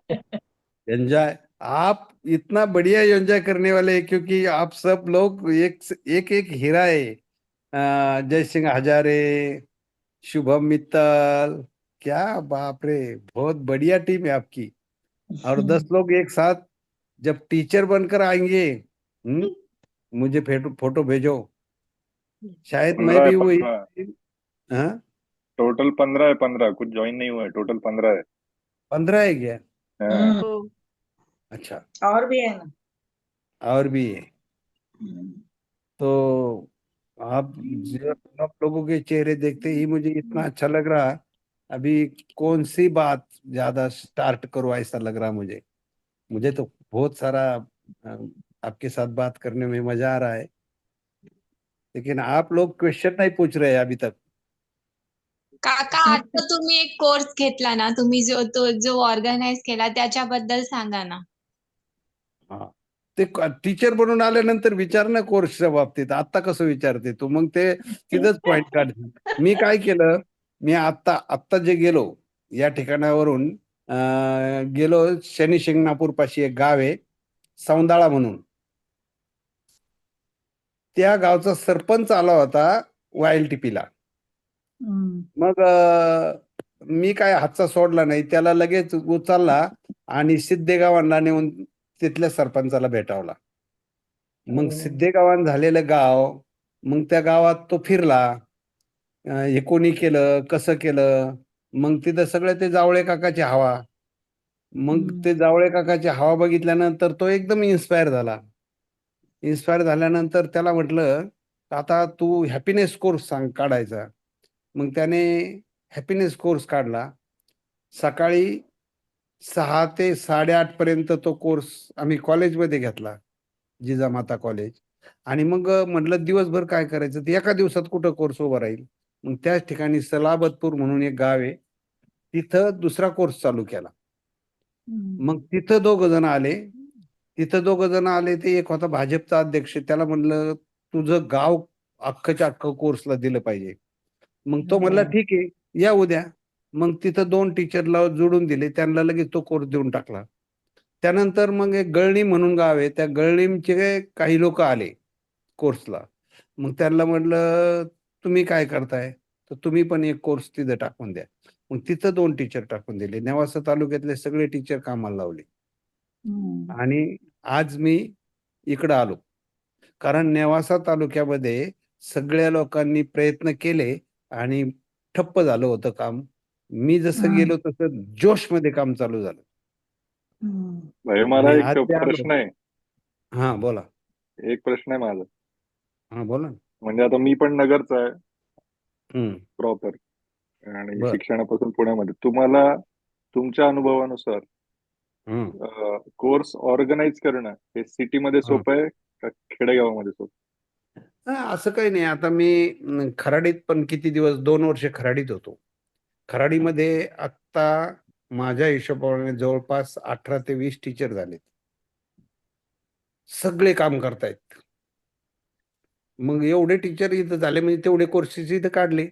एंजॉय, आप इतना बढ़िया एंजॉय करने वाले हैं क्योंकि आप सब लोग एक एक हीरा है. जय सिंह हजारे, शुभम मित्तल, क्या बाप रे, बहुत बढ़िया टीम है आपकी. और 10 लोग एक साथ जब टीचर बनकर आएंगे, मुझे फोटो भेजो. शायद मैं 15 है, भी वही. 15. हाँ, टोटल 15 है, 15 कुछ ज्वाइन नहीं हुआ है, टोटल 15 है. 15 है क्या? हाँ. हो. अच्छा, और भी है ना. और भी है. तो आप लोगों के चेहरे देखते ही मुझे इतना अच्छा लग रहा, अभी कौन सी बात ज्यादा स्टार्ट करो ऐसा लग रहा मुझे. मुझे तो बहुत सारा अ, आपके साथ बात करने में मजा आ रहा है, लेकिन आप लोग क्वेश्चन नहीं पूछ रहे अभी तक. काका आता तुम्ही एक कोर्स घेतला ना, तुम्ही जो ऑर्गनाइज केला त्याच्याबद्दल सांगा ना. हा, ते टीचर बनून आल्यानंतर विचार ना कोर्सच्या बाबतीत. आता कसं विचारते तू, मग ते तिथंच पॉइंट काढते. मी काय केलं, मी आत्ता जे गेलो या ठिकाणावरून गेलो शनी शिंगणापूर पाशी एक गाव आहे सौंदाळा म्हणून. त्या गावचा सरपंच आला होता YLTP ला. मग मी काय हातचा सोडला नाही, त्याला लगेच उचलला आणि सिद्धेगावांना नेऊन तिथल्या सरपंचाला भेटावला. मग सिद्धेगावान झालेलं गाव, मग त्या गावात तो फिरला. हे कोणी केलं, कसं केलं, मग तिथं सगळं ते जावळे काकाची हवा. मग ते जावळे काकाची हवा बघितल्यानंतर तो एकदम इन्स्पायर झाला. इन्स्पायर झाल्यानंतर त्याला म्हटलं, आता तू हॅपीनेस कोर्स सांग काढायचा. मग त्याने हॅपीनेस कोर्स काढला. सकाळी 6 ते 8:30 पर्यंत तो कोर्स आम्ही कॉलेजमध्ये घेतला, जिजामाता कॉलेज. आणि मग म्हटलं दिवसभर काय करायचं, ते एका दिवसात कुठं कोर्स उभा राहील. मग त्याच ठिकाणी सलाबतपूर म्हणून एक गाव आहे, तिथं दुसरा कोर्स चालू केला. मग तिथं दोघ जण आले. ते एक होता भाजपचा अध्यक्ष. त्याला म्हणलं तुझं गाव अख्खच्या अख्खं कोर्सला दिलं पाहिजे. मग तो म्हणला ठीक आहे, या उद्या. मग तिथं 2 टीचरला जोडून दिले, त्यांना लगेच तो कोर्स देऊन टाकला. त्यानंतर मग एक गळणी म्हणून गाव आहे, त्या गळणीचे काही लोक आले कोर्सला. मग त्यांना म्हटलं तुम्ही काय करताय, तर तुम्ही पण एक कोर्स तिथं टाकून द्या. मग तिथं 2 टीचर टाकून दिले. नेवासा तालुक्यातले सगळे टीचर कामाला लावले. आणि आज मी इकडं आलो. कारण नेवासा तालुक्यामध्ये सगळ्या लोकांनी प्रयत्न केले आणि ठप्प झालं होतं काम. मी जसं गेलो तसं जोशमध्ये काम चालू झालं भाई मला आणि एक आज ते आलो. प्रश्न आहे. हा बोला. एक प्रश्न आहे माझा. हा बोला ना. म्हणजे आता मी पण नगरचा आहे हम्म. प्रॉपर आणि बर. शिक्षणापासून पुण्यामध्ये. तुम्हाला तुमच्या अनुभवानुसार हम्म. कोर्स ऑर्गनाईज करणं हे सिटीमध्ये हं. सोपं आहे का खेडेगावामध्ये सोपं? असं काही नाही. आता मी खराडीत पण किती दिवस 2 वर्ष खराडीत होतो. खराडीमध्ये आत्ता माझ्या हिशोबाने जवळपास 18 ते 20 टीचर झालेत. सगळे काम करतायत. मग एवढे टीचर इथं झाले म्हणजे तेवढे कोर्सेस इथं काढले.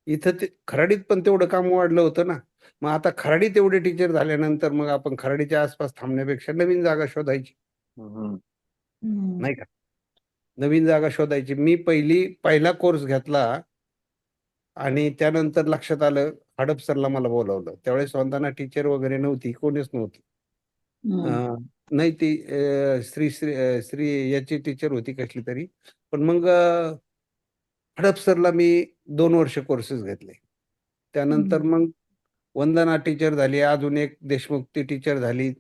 इथं ते खराडीत पण तेवढं काम वाढलं होतं ना. मग आता खराडीत एवढे टीचर झाल्यानंतर मग आपण खराडीच्या आसपास थांबण्यापेक्षा नवीन जागा शोधायची. नाही का? नवीन जागा शोधायची. मी पहिला कोर्स घेतला आणि त्यानंतर लक्षात आलं हडपसरला मला बोलावलं. त्यावेळेस वंदना टीचर वगैरे नव्हती, कोणीच नव्हती. नाही ती श्री याची टीचर होती कसली तरी. पण मग हडपसरला मी 2 वर्ष कोर्सेस घेतले. त्यानंतर मग वंदना टीचर झाली, अजून एक देशमुख ती टीचर झाली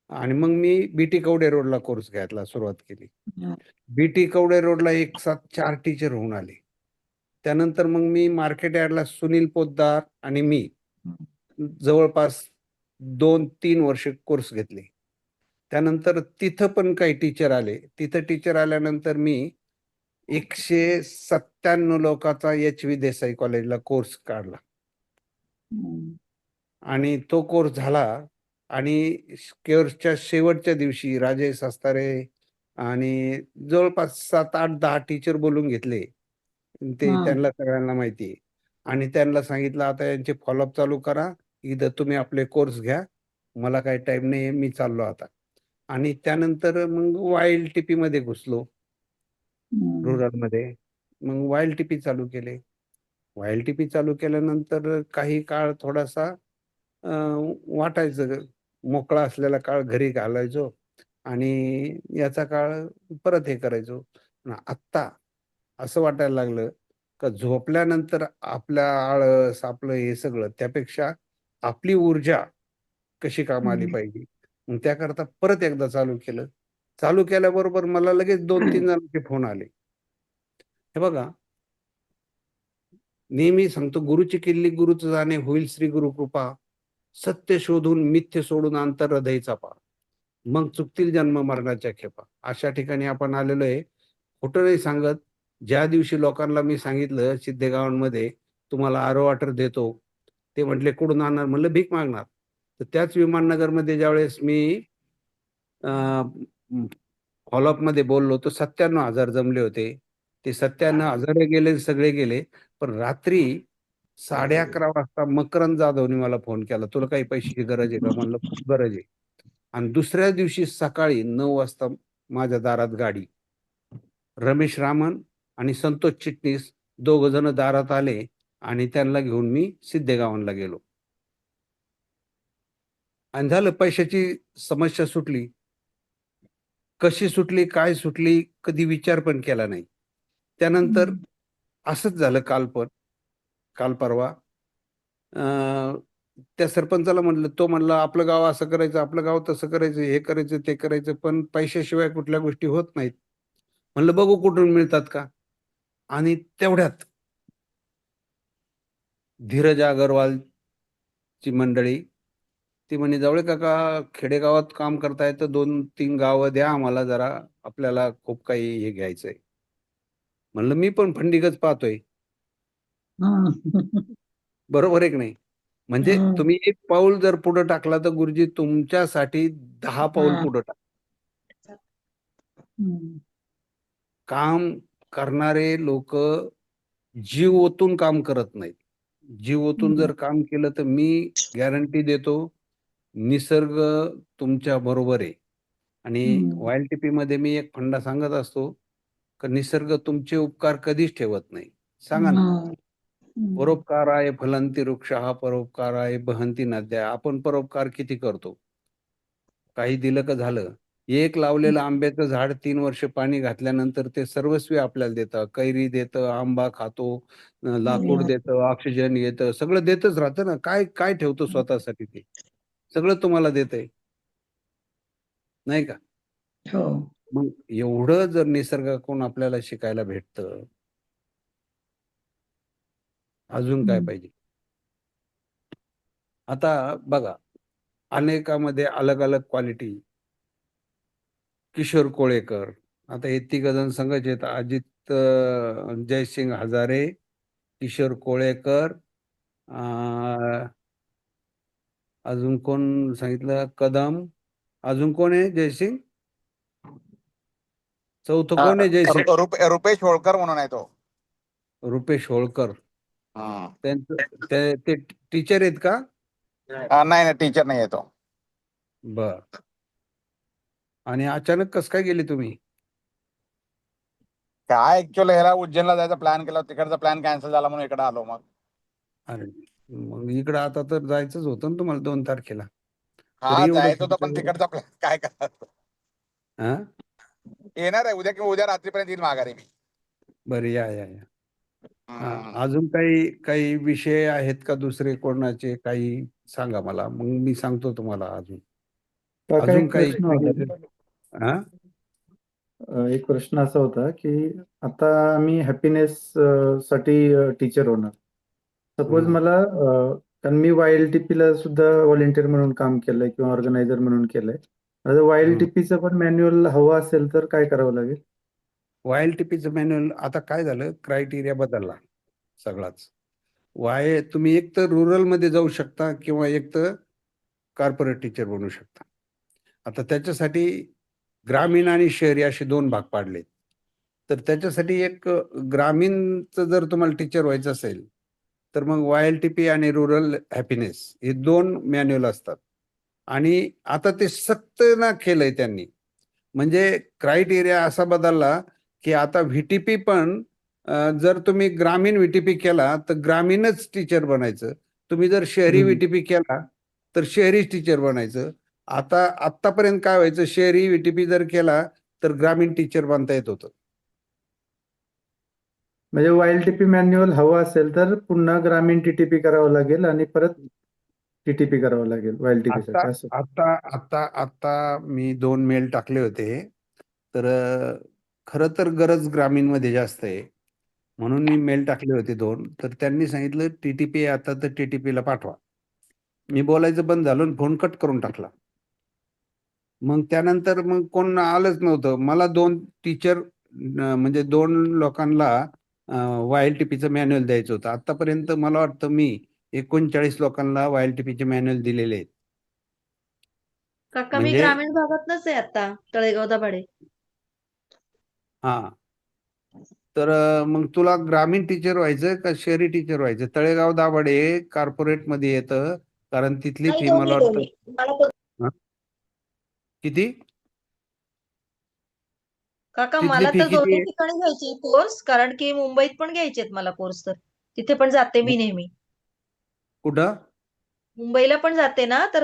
आणि मग मी बीटी कवडे रोडला कोर्स घ्यायला सुरुवात केली. बीटी कवडे रोडला एक साथ 4 टीचर होऊन आले. त्यानंतर मग मी मार्केट यार्डला सुनील पोद्दार आणि मी जवळपास 2-3 वर्ष कोर्स घेतले. त्यानंतर तिथं पण काही टीचर आले. तिथं टीचर आल्यानंतर मी 197 लोकांचा एच.व्ही. देसाई कॉलेजला कोर्स काढला. आणि तो कोर्स झाला आणि कोर्सच्या शेवटच्या दिवशी राजेश अस्तारे आणि जवळपास 7, 8, 10 टीचर बोलून घेतले. ते त्यांना सगळ्यांना माहिती आहे. आणि त्यांना सांगितलं आता यांचे फॉलोअप चालू करा. इथं तुम्ही आपले कोर्स घ्या. मला काही टाईम नाही मी चाललो आता. आणि त्यानंतर मग वाईल्ड टीपीमध्ये घुसलो. रुरलमध्ये. मग वाईल्ड टीपी चालू केले. वाईल्ड टीपी चालू केल्यानंतर काही काळ थोडासा वाटायचं मोकळा असलेला काळ घरी घालायचो आणि याचा काळ परत हे करायचो. पण आत्ता असं वाटायला लागलं का झोपल्यानंतर आपल्या आळस आपलं हे सगळं त्यापेक्षा आपली ऊर्जा कशी कामाला आली पाहिजे. मग त्याकरता परत एकदा चालू केलं. चालू केल्याबरोबर मला लगेच 2-3 जणांचे फोन आले. हे बघा नेहमी सांगतो गुरुची किल्ली गुरुचं जाणे होईल श्री गुरु कृपा. सत्य शोधून मिथ्य सोडून अंतर हृदयचा पा. मग चुकतील जन्म मरणाच्या खेपा. अशा ठिकाणी आपण आलेलो आहे. खोटं नाही सांगत. ज्या दिवशी लोकांना मी सांगितलं सिद्धेगावांमध्ये तुम्हाला आरो वॉटर देतो. ते म्हटले कुठून आणणार? म्हणलं भीक मागणार. तर त्याच विमाननगरमध्ये ज्यावेळेस मी फॉलोअपमध्ये बोललो तर 97,000 जमले होते. ते 97,000 गेले सगळे गेले. पण रात्री 11:30 वाजता मकरंद जाधवने मला फोन केला. तुला काही पैशाची गरज आहे का? म्हणलं खूप गरज आहे. आणि दुसऱ्या दिवशी सकाळी 9 वाजता माझ्या दारात गाडी. रमेश रामन आणि संतोष चिटणीस दोघं जण दारात आले आणि त्यांना घेऊन मी सिद्धेगावांना गेलो. आणि झालं पैशाची समस्या सुटली. कशी सुटली, काय सुटली, कधी विचार पण केला नाही. त्यानंतर असंच झालं काल परवा त्या सरपंचाला म्हटलं, तो म्हणला आपलं गाव असं करायचं, आपलं गाव तसं करायचं, हे करायचं, ते करायचं, पण पैशाशिवाय कुठल्या गोष्टी होत नाहीत. म्हणलं बघू कुठून मिळतात का. आणि तेवढ्यात धीरज अगरवालची मंडळी ती म्हणे जवळ काका खेडेगावात काम करताय तर 2-3 गावं द्या आम्हाला जरा, आपल्याला खूप काही हे घ्यायचंय. म्हणलं मी पण फंडिगच पाहतोय. बरोबर आहे की नाही? म्हणजे तुम्ही एक पाऊल जर पुढे टाकला तर गुरुजी तुमच्यासाठी 10 पाऊल पुढे टाक. काम करणारे लोक जीव ओतून काम करत नाहीत. जीव ओतून जर काम केलं तर मी गॅरंटी देतो निसर्ग तुमच्या बरोबर आहे. आणि वाईल्ड टीपी मध्ये मी एक फंडा सांगत असतो की निसर्ग तुमचे उपकार कधीच ठेवत नाही. सांगा ना. परोपकाराय फलंती वृक्षः परोपकाराय बहंती नद्या. आपण परोपकार किती करतो? काही दिलं का झालं. एक लावलेलं आंब्याचं झाड 3 वर्ष पाणी घातल्यानंतर ते सर्वस्वी आपल्याला देतं. कैरी देतं, आंबा खातो, लाकूड देतं, ऑक्सिजन येतं, सगळं देतच राहतं ना. काय काय ठेवतो स्वतःसाठी ते? सगळं तुम्हाला देतंय. नाही का? हो. मग एवढं जर निसर्गाकडून आपल्याला शिकायला भेटतं, अजून काय पाहिजे? आता बघा, अनेकामध्ये अलग-अलग क्वालिटी. किशोर कोळेकर, आता हे तिघजण संघच आहेत. अजित जयसिंग हजारे, किशोर कोळेकर, अजून कोण सांगितलं? कदम. अजून कोण आहे जयसिंग? चौथं कोण आहे जयसिंग? रुपेश होळकर म्हणून आहे तो. रुपेश होळकर. हा. त्यांचं ते टीचर आहेत का? नाही टीचर नाही आहे तो. बर. आणि अचानक कसं काय गेले तुम्ही? काय ऍक्च्युअली ह्याला उज्जैनला जायचा प्लॅन केला, तिकडचा प्लॅन कॅन्सल झाला म्हणून इकडे आलो. मग अरे, मग इकडं आता तर जायचंच होतं ना तुम्हाला 2 तारखेला. हा तरी एवढं जायचं होतं, पण तिकडचा प्लॅन काय करायचं. हा? येणार आहे उद्या किंवा उद्या रात्रीपर्यंत येईल माघारी मी. बरं, या. अजून काही विषय आहेत का दुसरे कोणाचे? काही सांगा मला, मग मी सांगतो तुम्हाला अजून. काका, अजून एक काही प्रश्न होता. हा? एक प्रश्न असा होता की आता आम्ही हॅपीनेस साठी टीचर होणार. सपोज मला कारण मी YLTP ला सुद्धा व्हॉलेंटियर म्हणून काम केलंय किंवा ऑर्गनायझर म्हणून केलंय. आता YLTPचं पण मॅन्युअल हवं असेल तर काय करावं लागेल? YLTPचं मॅन्युअल आता काय झालं, क्रायटेरिया बदलला सगळाच. तुम्ही एक तर रुरलमध्ये जाऊ शकता किंवा एक तर कॉर्पोरेट टीचर बनू शकता. आता त्याच्यासाठी ग्रामीण आणि शहरी असे 2 भाग पाडले. तर त्याच्यासाठी एक ग्रामीणचं जर तुम्हाला टीचर व्हायचं असेल, तर मग YLTP आणि रुरल हॅपीनेस हे 2 मॅन्युअल असतात. आणि आता ते सक्त ना केलंय त्यांनी. म्हणजे क्रायटेरिया असा बदलला की आता VTP पण जर तुम्ही ग्रामीण VTP केला तर ग्रामीणच टीचर बनायचं. तुम्ही जर शहरी VTP केला तर शहरीच टीचर बनायचं. आतापर्यंत काय व्हायचं, शहरी VTP जर केला तर ग्रामीण टीचर बनता येत होतं. म्हणजे YLTP मॅन्युअल हवं असेल तर पुन्हा ग्रामीण TTP करावं लागेल आणि परत TTP करावं लागेल YLTP साठी असं. आता मी 2 मेल टाकले होते. तर खरं तर गरज ग्रामीणमध्ये जास्त आहे, म्हणून मी मेल टाकले होते 2. तर त्यांनी सांगितलं TTP आता तर TTPला पाठवा. मी बोलायचं बंद झालं आणि फोन कट करून टाकला. मग त्यानंतर मग कोण आलंच नव्हतं. मला 2 टीचर म्हणजे 2 लोकांना YLTPचं मॅन्युअल द्यायचं होतं. आतापर्यंत मला वाटतं मी 39 लोकांना YLTPचे मॅन्युअल दिलेले आहेत. काका मी म्हणजे ग्रामीण भागातनच आहे आता, तळेगाव दाभाडे. हा, तर मग तुला ग्रामीण टीचर व्हायचं का शहरी टीचर व्हायचं? तळेगाव दाभाडे कॉर्पोरेट मध्ये येतं, कारण तिथली नाही, फी मला दोन्ही. वाटतं मला तो- हा? किती? काका तिथली मला फी तर किती दोन्ही आहे? ठिकाणी घ्यायचे कोर्स, कारण की मुंबईत पण घ्यायचेत मला कोर्स, तर तिथे पण जाते मी नेहमी. कुठं? मुंबईला पण जाते ना, तर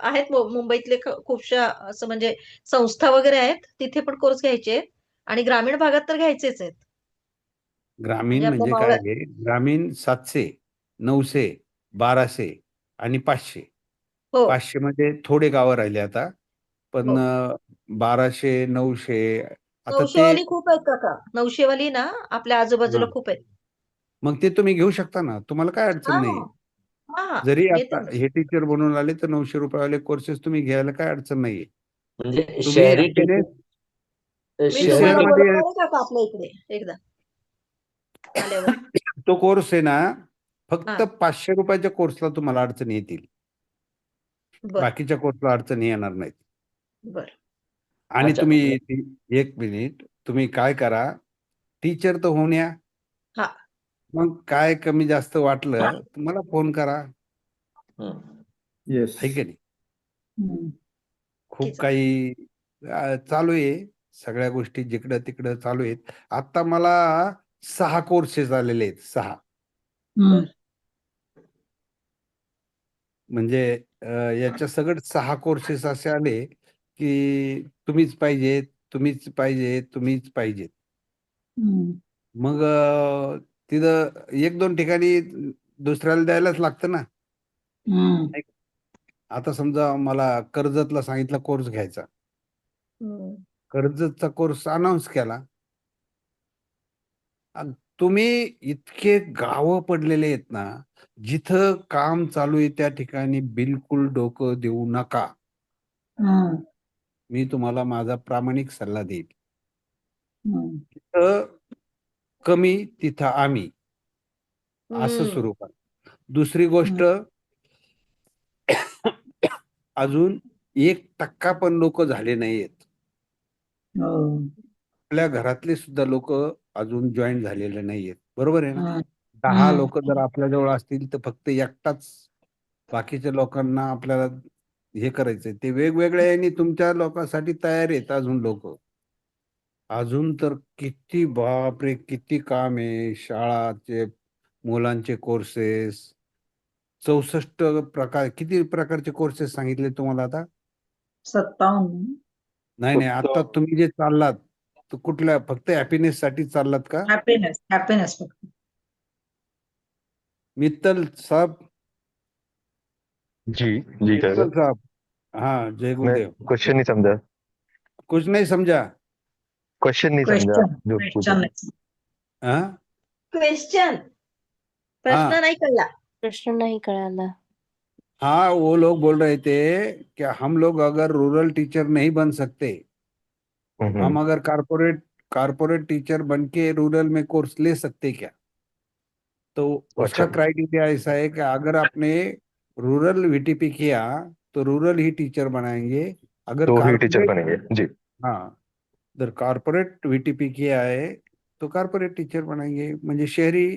आहेत मुंबईतले खूपशा असं म्हणजे संस्था वगैरे आहेत, तिथे पण कोर्स घ्यायचे आहेत. आणि ग्रामीण भागात तर घ्यायचेच आहेत. ग्रामीण म्हणजे आपल्या म्हणजे काय आहे? ग्रामीण 700, 900, 1200 आणि 500. हो 500 मध्ये थोडे गावं राहिले आता, पण हो 1200, 900 आता 900 ते वाली खूप आहेत काका. 900 वाली ना आपल्या आजूबाजूला हा. खूप आहेत. मग ते तुम्ही घेऊ शकता ना, तुम्हाला काय अडचण हा नाही. हा जरी घेते आता ना. हे टीचर बनून आले तर 900 रुपयावाले कोर्सेस तुम्ही घ्यायला काय अडचण नाहीये. म्हणजे तुम्ही शहरी हॅपीनेस मी शहरी तुम्हाला मध्ये बोलवणार आहे काका आपल्या इकडे एकदा आल्यावर. तो कोर्स आहे ना, फक्त हा 500 रुपयाच्या कोर्सला तुम्हाला अडचणी येतील. बर बाकीच्या कोर्सला अडचणी येणार नाहीत. बर आणि अच्छा. तुम्ही 1 मिनिट, तुम्ही काय करा, टीचर तर होऊन या. हा मग काय कमी जास्त वाटलं तुम्हाला फोन करा, हम्म. येस. आहे की नाही? खूप नक्कीच. काही चालू आहे, सगळ्या गोष्टी जिकडं तिकडं चालू आहेत. आता मला 6 कोर्सेस आलेले आहेत. 6 बर म्हणजे याच्या सगळं 6 कोर्सेस असे आले की तुम्हीच पाहिजे, तुम्हीच पाहिजे, तुम्हीच पाहिजे. हम्म. मग तिथं एक दोन ठिकाणी दुसऱ्याला द्यायलाच लागतं ना. हम्म. नाही का? आता समजा मला कर्जतला सांगितलं कोर्स घ्यायचा. कर्जतचा कोर्स अनाऊन्स केला. अन तुम्ही इतके गावं पडलेले आहेत ना, जिथं काम चालू आहे त्या ठिकाणी बिलकुल डोकं देऊ नका. हम्म. मी तुम्हाला माझा प्रामाणिक सल्ला देईल. हम्म. तिथं कमी तिथं आम्ही असं हम्म. सुरू करा. दुसरी गोष्ट अजून 1% पण लोक झाले नाहीयेत. हो. आपल्या घरातले सुद्धा लोक अजून जॉईन झालेले नाहीयेत. बरोबर आहे ना? हम्म. 10 हम्म. लोक जर आपल्याजवळ असतील तर फक्त एकटाच बाकीच्या लोकांना आपल्याला हे करायचंय. ते वेगवेगळ्या यांनी तुमच्या लोकांसाठी तयार आहेत अजून लोक. अजून तर किती बापरे किती काम आहे. शाळाचे मुलांचे कोर्सेस 64 किती प्रकारचे कोर्सेस सांगितले तुम्हाला आता? 57. नाही फक्त आता तुम्ही जे चाललात तर कुठल्या फक्त हॅपीनेस साठी चाललात का? हॅपीनेस फक्त. मित्तल साहब, जी जी मित्तल सर, साहब, हाँ जय मैं गुरुदेव। क्वेश्चन नहीं समझा, कुछ नहीं समझा? क्वेश्चन नहीं समझा जो पूछा। क्वेश्चन हाँ क्वेश्चन प्रश्न हाँ नाही कळला. प्रश्न नाही कळाला. हाँ, वो लोग बोल रहे थे कि हम लोग अगर रूरल टीचर नहीं बन सकते, हम अगर कारपोरेट टीचर बन के रूरल में कोर्स ले सकते क्या? तो उसका अच्छा, क्राइटेरिया ऐसा है कि अगर आपने रूरल वीटीपी किया तो रूरल ही टीचर बनाएंगे। अगर तो ही टीचर कारपोरेट बनेंगे जी। हाँ अगर कारपोरेट वीटीपी किया है तो कारपोरेट टीचर बनाएंगे, म्हणजे शहरी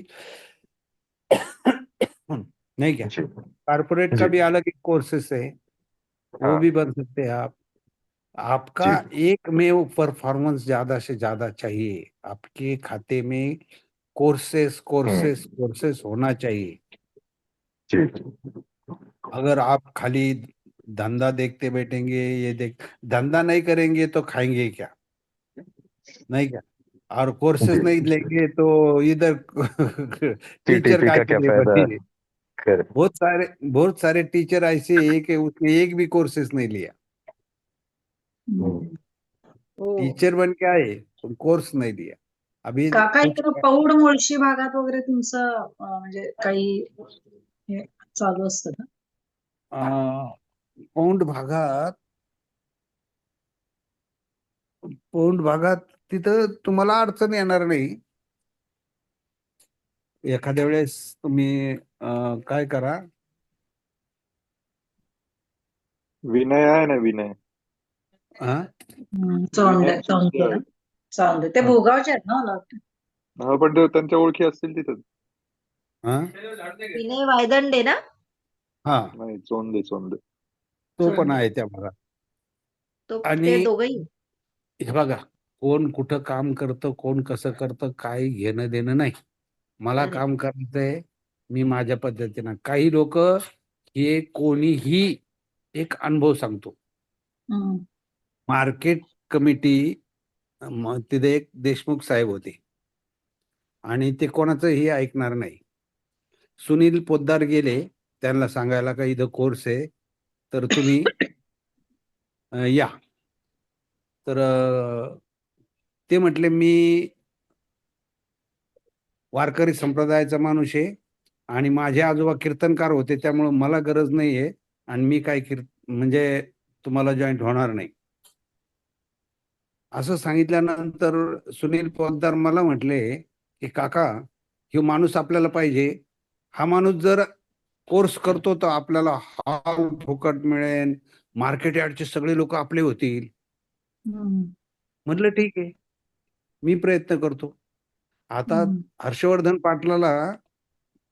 नहीं क्या? जी कारपोरेट का जी भी अलग एक कोर्सेस है, वो हाँ भी बन सकते हैं आप। आपका जी एक में वो परफॉर्मेंस ज्यादा से ज्यादा चाहिए। आपके खाते में कोर्सेस कोर्सेस हम्म, कोर्सेस होना चाहिए। जी अगर आप खाली धंधा देखते बैठेंगे, धंधा नहीं करेंगे तो खाएंगे क्या? नहीं क्या? और कोर्सेस जी नहीं लेंगे तो इधर टीचर टीटीपी काय का के क्या लिए फायदा? बने? कर बहुत सारे टीचर ऐसे हैं कि उसने एक भी कोर्सेस नहीं लिया। हम्म, हो. टीचर बन के आए पण कोर्स नाही लिया। अभी काका कुछ इकडं पौड मुळशी भागात वगैरे तुमचं म्हणजे काही हे चालू असतं का? पौंड भागात पौंड भागात तिथं तुम्हाला अडचण येणार नाही। एखाद्या वेळेस तुम्ही काय करा, विनय आहे ना, विनय हा चौंडे विनय ना? चौंडे ते भोगावचे आहेत ना मला वाटतं. हा, पण त्यांच्या ओळखी असतील तिथं. हा विनय वायदंडे ना? हा नाही, चोंदे चोंदे. तो पण चोंडे. आहे त्या भागात। तो आणि ते दोघही. हे बघा, कोण कुठं काम करतं, कोण कसं करतं, काही घेणं देणं नाही। मला अरे काम करायचंय, मी माझ्या पद्धतीनं। काही लोक हे कोणीही एक अनुभव सांगतो। हम्म. मार्केट कमिटी तिथे एक देशमुख साहेब होते आणि ते कोणाचंही ऐकणार नाही। सुनील पोद्दार गेले त्यांना सांगायला का इथं कोर्स आहे तर तुम्ही या। तर ते म्हटले मी वारकरी संप्रदायाचा माणूस आहे आणि माझे आजोबा कीर्तनकार होते, त्यामुळे मला गरज नाहीये आणि मी काय म्हणजे तुम्हाला जॉईंट होणार नाही असं सांगितल्यानंतर सुनील पोद्दार मला म्हटले की काका, हे माणूस आपल्याला पाहिजे। हा माणूस जर कोर्स करतो तर आपल्याला हॉल फुकट मिळेल, मार्केट यार्डचे सगळे लोक आपले होतील। हम्म. म्हटलं ठीक आहे, मी प्रयत्न करतो। आता हम्म. हर्षवर्धन पाटलाला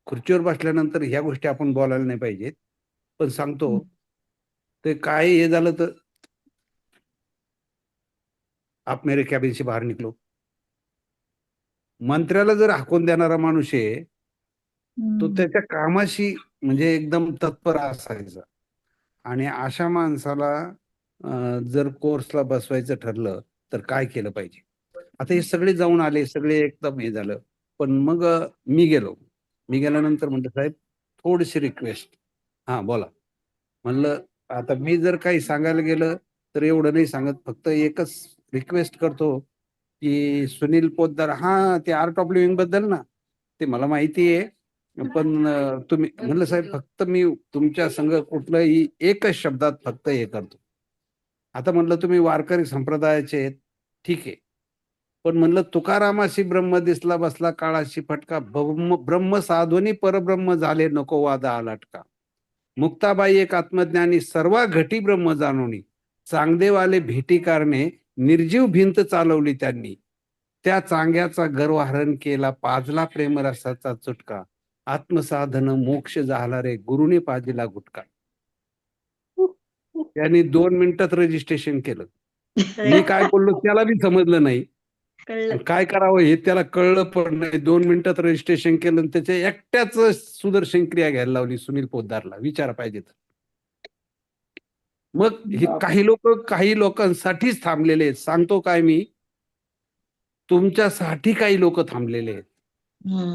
खुर्चीवर बसल्यानंतर ह्या गोष्टी आपण बोलायला नाही पाहिजेत, पण सांगतो ते काय हे झालं तर आप मेरे कॅबिन से बाहेर निकलो। मंत्र्याला जर हाकून देणारा माणूस आहे तो त्याच्या कामाशी म्हणजे एकदम तत्पर असायचा आणि अशा माणसाला जर कोर्सला बसवायचं ठरलं तर काय केलं पाहिजे. आता हे सगळे जाऊन आले, सगळे एकदम हे झालं. पण मग मी गेल्यानंतर म्हणलं साहेब थोडीशी रिक्वेस्ट. हा बोला. म्हणलं आता मी जर काही सांगायला गेलं तर एवढं नाही सांगत, फक्त एकच रिक्वेस्ट करतो की सुनील पोद्दार, हा ते आर्ट ऑफ लिव्हिंग बद्दल ना, ते मला माहिती आहे. पण तुम्ही म्हणलं साहेब फक्त मी तुमच्या संग कुठलंही एकच शब्दात फक्त हे करतो. आता म्हणलं तुम्ही वारकरी संप्रदायाचे आहेत, ठीक आहे. पण म्हणलं तुकारामाशी ब्रह्म दिसला बसला काळाशी फटका, ब्रह्म साधुनी परब्रह्म झाले नको वादा आलाटका. मुक्ताबाई एक आत्मज्ञानी सर्वा घटी ब्रह्म जाणोनी, चांगदेवाले भेटी कारणे निर्जीव भिंत चालवली त्यांनी. त्या चांग्याचा गर्वहरण केला पाजला प्रेमरसाचा चुटका. आत्मसाधन मोक्ष झाला रे गुरुने पाजिला गुटका. त्यांनी 2 मिनिटात रजिस्ट्रेशन केलं. मी काय बोललो त्याला बी समजलं नाही. कळलं. काय करावं हे त्याला कळलं पण नाही. 2 मिनिटात रजिस्ट्रेशन केलं आणि त्याच्या एकट्याच सुदर्शन क्रिया घ्यायला लावली सुनील पोद्दारला. विचारा पाहिजे तर. मग हे काही लोकांसाठीच थांबलेले आहेत. सांगतो काय मी, तुमच्यासाठी काही लोक थांबलेले आहेत.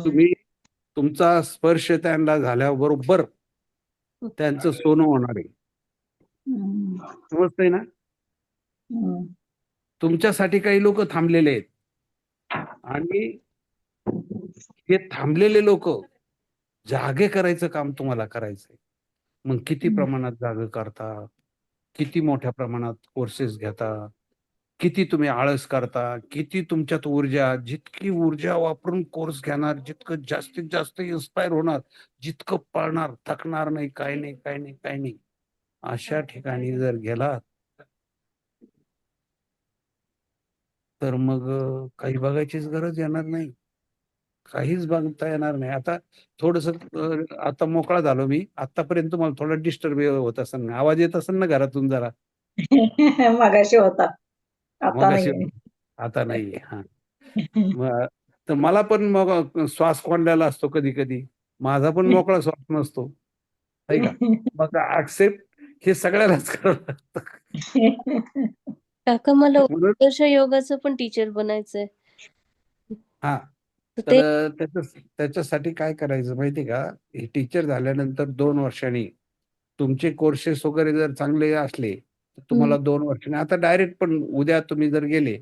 तुम्ही तुमचा स्पर्श त्यांना झाल्याबरोबर त्यांचं सोनं होणार आहे. समजतंय ना? तुमच्यासाठी काही लोक थांबलेले आहेत आणि हे थांबलेले लोक जागे करायचं काम तुम्हाला करायचंय. मग किती प्रमाणात जागे करता, किती मोठ्या प्रमाणात कोर्सेस घेता, किती तुम्ही आळस करता, किती तुमच्यात ऊर्जा, जितकी ऊर्जा वापरून कोर्स घेणार, जितकं जास्तीत जास्त इन्स्पायर होणार, जितकं पळणार, थकणार नाही, काही नाही. अशा ठिकाणी जर गेलात तर मग काही बघायचीच गरज येणार नाही. काहीच बघता येणार नाही. आता थोडस आता मोकळा झालो मी. आतापर्यंत तुम्हाला थोडा डिस्टर्ब होत असेल ना, आवाज येत असेल ना घरातून जरा. मगाशी होता, आता मगाशी नाही. आता नाहीये. हा तर मला पण मग श्वास कोंडलेला असतो कधी कधी. माझा पण मोकळा श्वास नसतो, आहे का? मग ऍक्सेप्ट हे सगळ्यालाच करावं लागतं. काका मला म्हणून उत्कर्ष योगाचं पण टीचर बनायचंय. हा तर ते तर त्याच्यासाठी काय करायचं माहिती का? हे टीचर झाल्यानंतर 2 वर्षांनी तुमचे कोर्सेस वगैरे जर चांगले असले तर तुम्हाला 2 वर्षांनी, आता डायरेक्ट पण उद्या तुम्ही जर गेले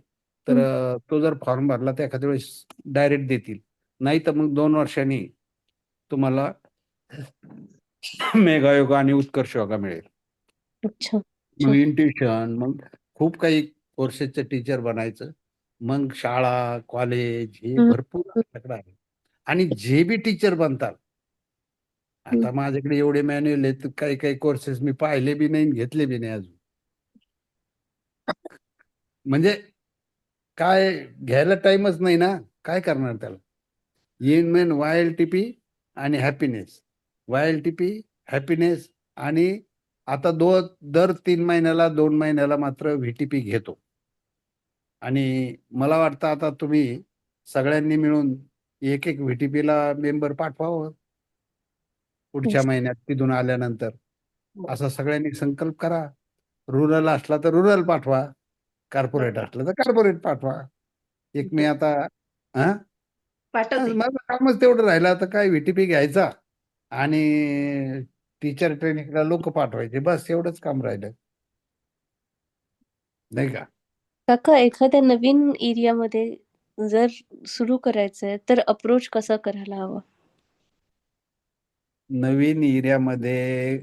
तर तो जर फॉर्म भरला तर एखाद्या वेळेस डायरेक्ट देतील. नाही तर मग 2 वर्षांनी तुम्हाला मेगा योगा आणि उत्कर्ष योगा मिळेल. अच्छा मग इंट्युशन, मग खूप काही कोर्सेसचं टीचर बनायचं. मग शाळा, कॉलेज हे भरपूर आपल्याकडे आहे. आणि जे बी टीचर बनतात, आता माझ्याकडे एवढे मॅन्युअल आहेत, काही कोर्सेस मी पाहिले बी नाही, घेतले बी नाही अजून. म्हणजे काय घ्यायला टाइमच नाही ना, काय करणार त्याला? येईन मेन YLTP आणि हॅपीनेस, YLTP, हॅपीनेस. आणि आता दर 3 महिन्याला 2 महिन्याला मात्र VTP घेतो. आणि मला वाटतं आता तुम्ही सगळ्यांनी मिळून एक VTP ला मेंबर पाठवावं पुढच्या महिन्यात तिथून आल्यानंतर. असा सगळ्यांनी संकल्प करा. रुरल असला तर रुरल पाठवा, कॉर्पोरेट असलं तर कॉर्पोरेट पाठवा. एक मी आता पाठवते. माझं कामच तेवढं राहिलं. आता काय VTP घ्यायचा आणि टीचर ट्रेनिंगला लोक पाठवायचे, बस एवढंच काम राहिलं, नाही का? काका एखाद्या नवीन एरियामध्ये जर सुरू करायचंय तर अप्रोच कसा करायला हवा? नवीन एरियामध्ये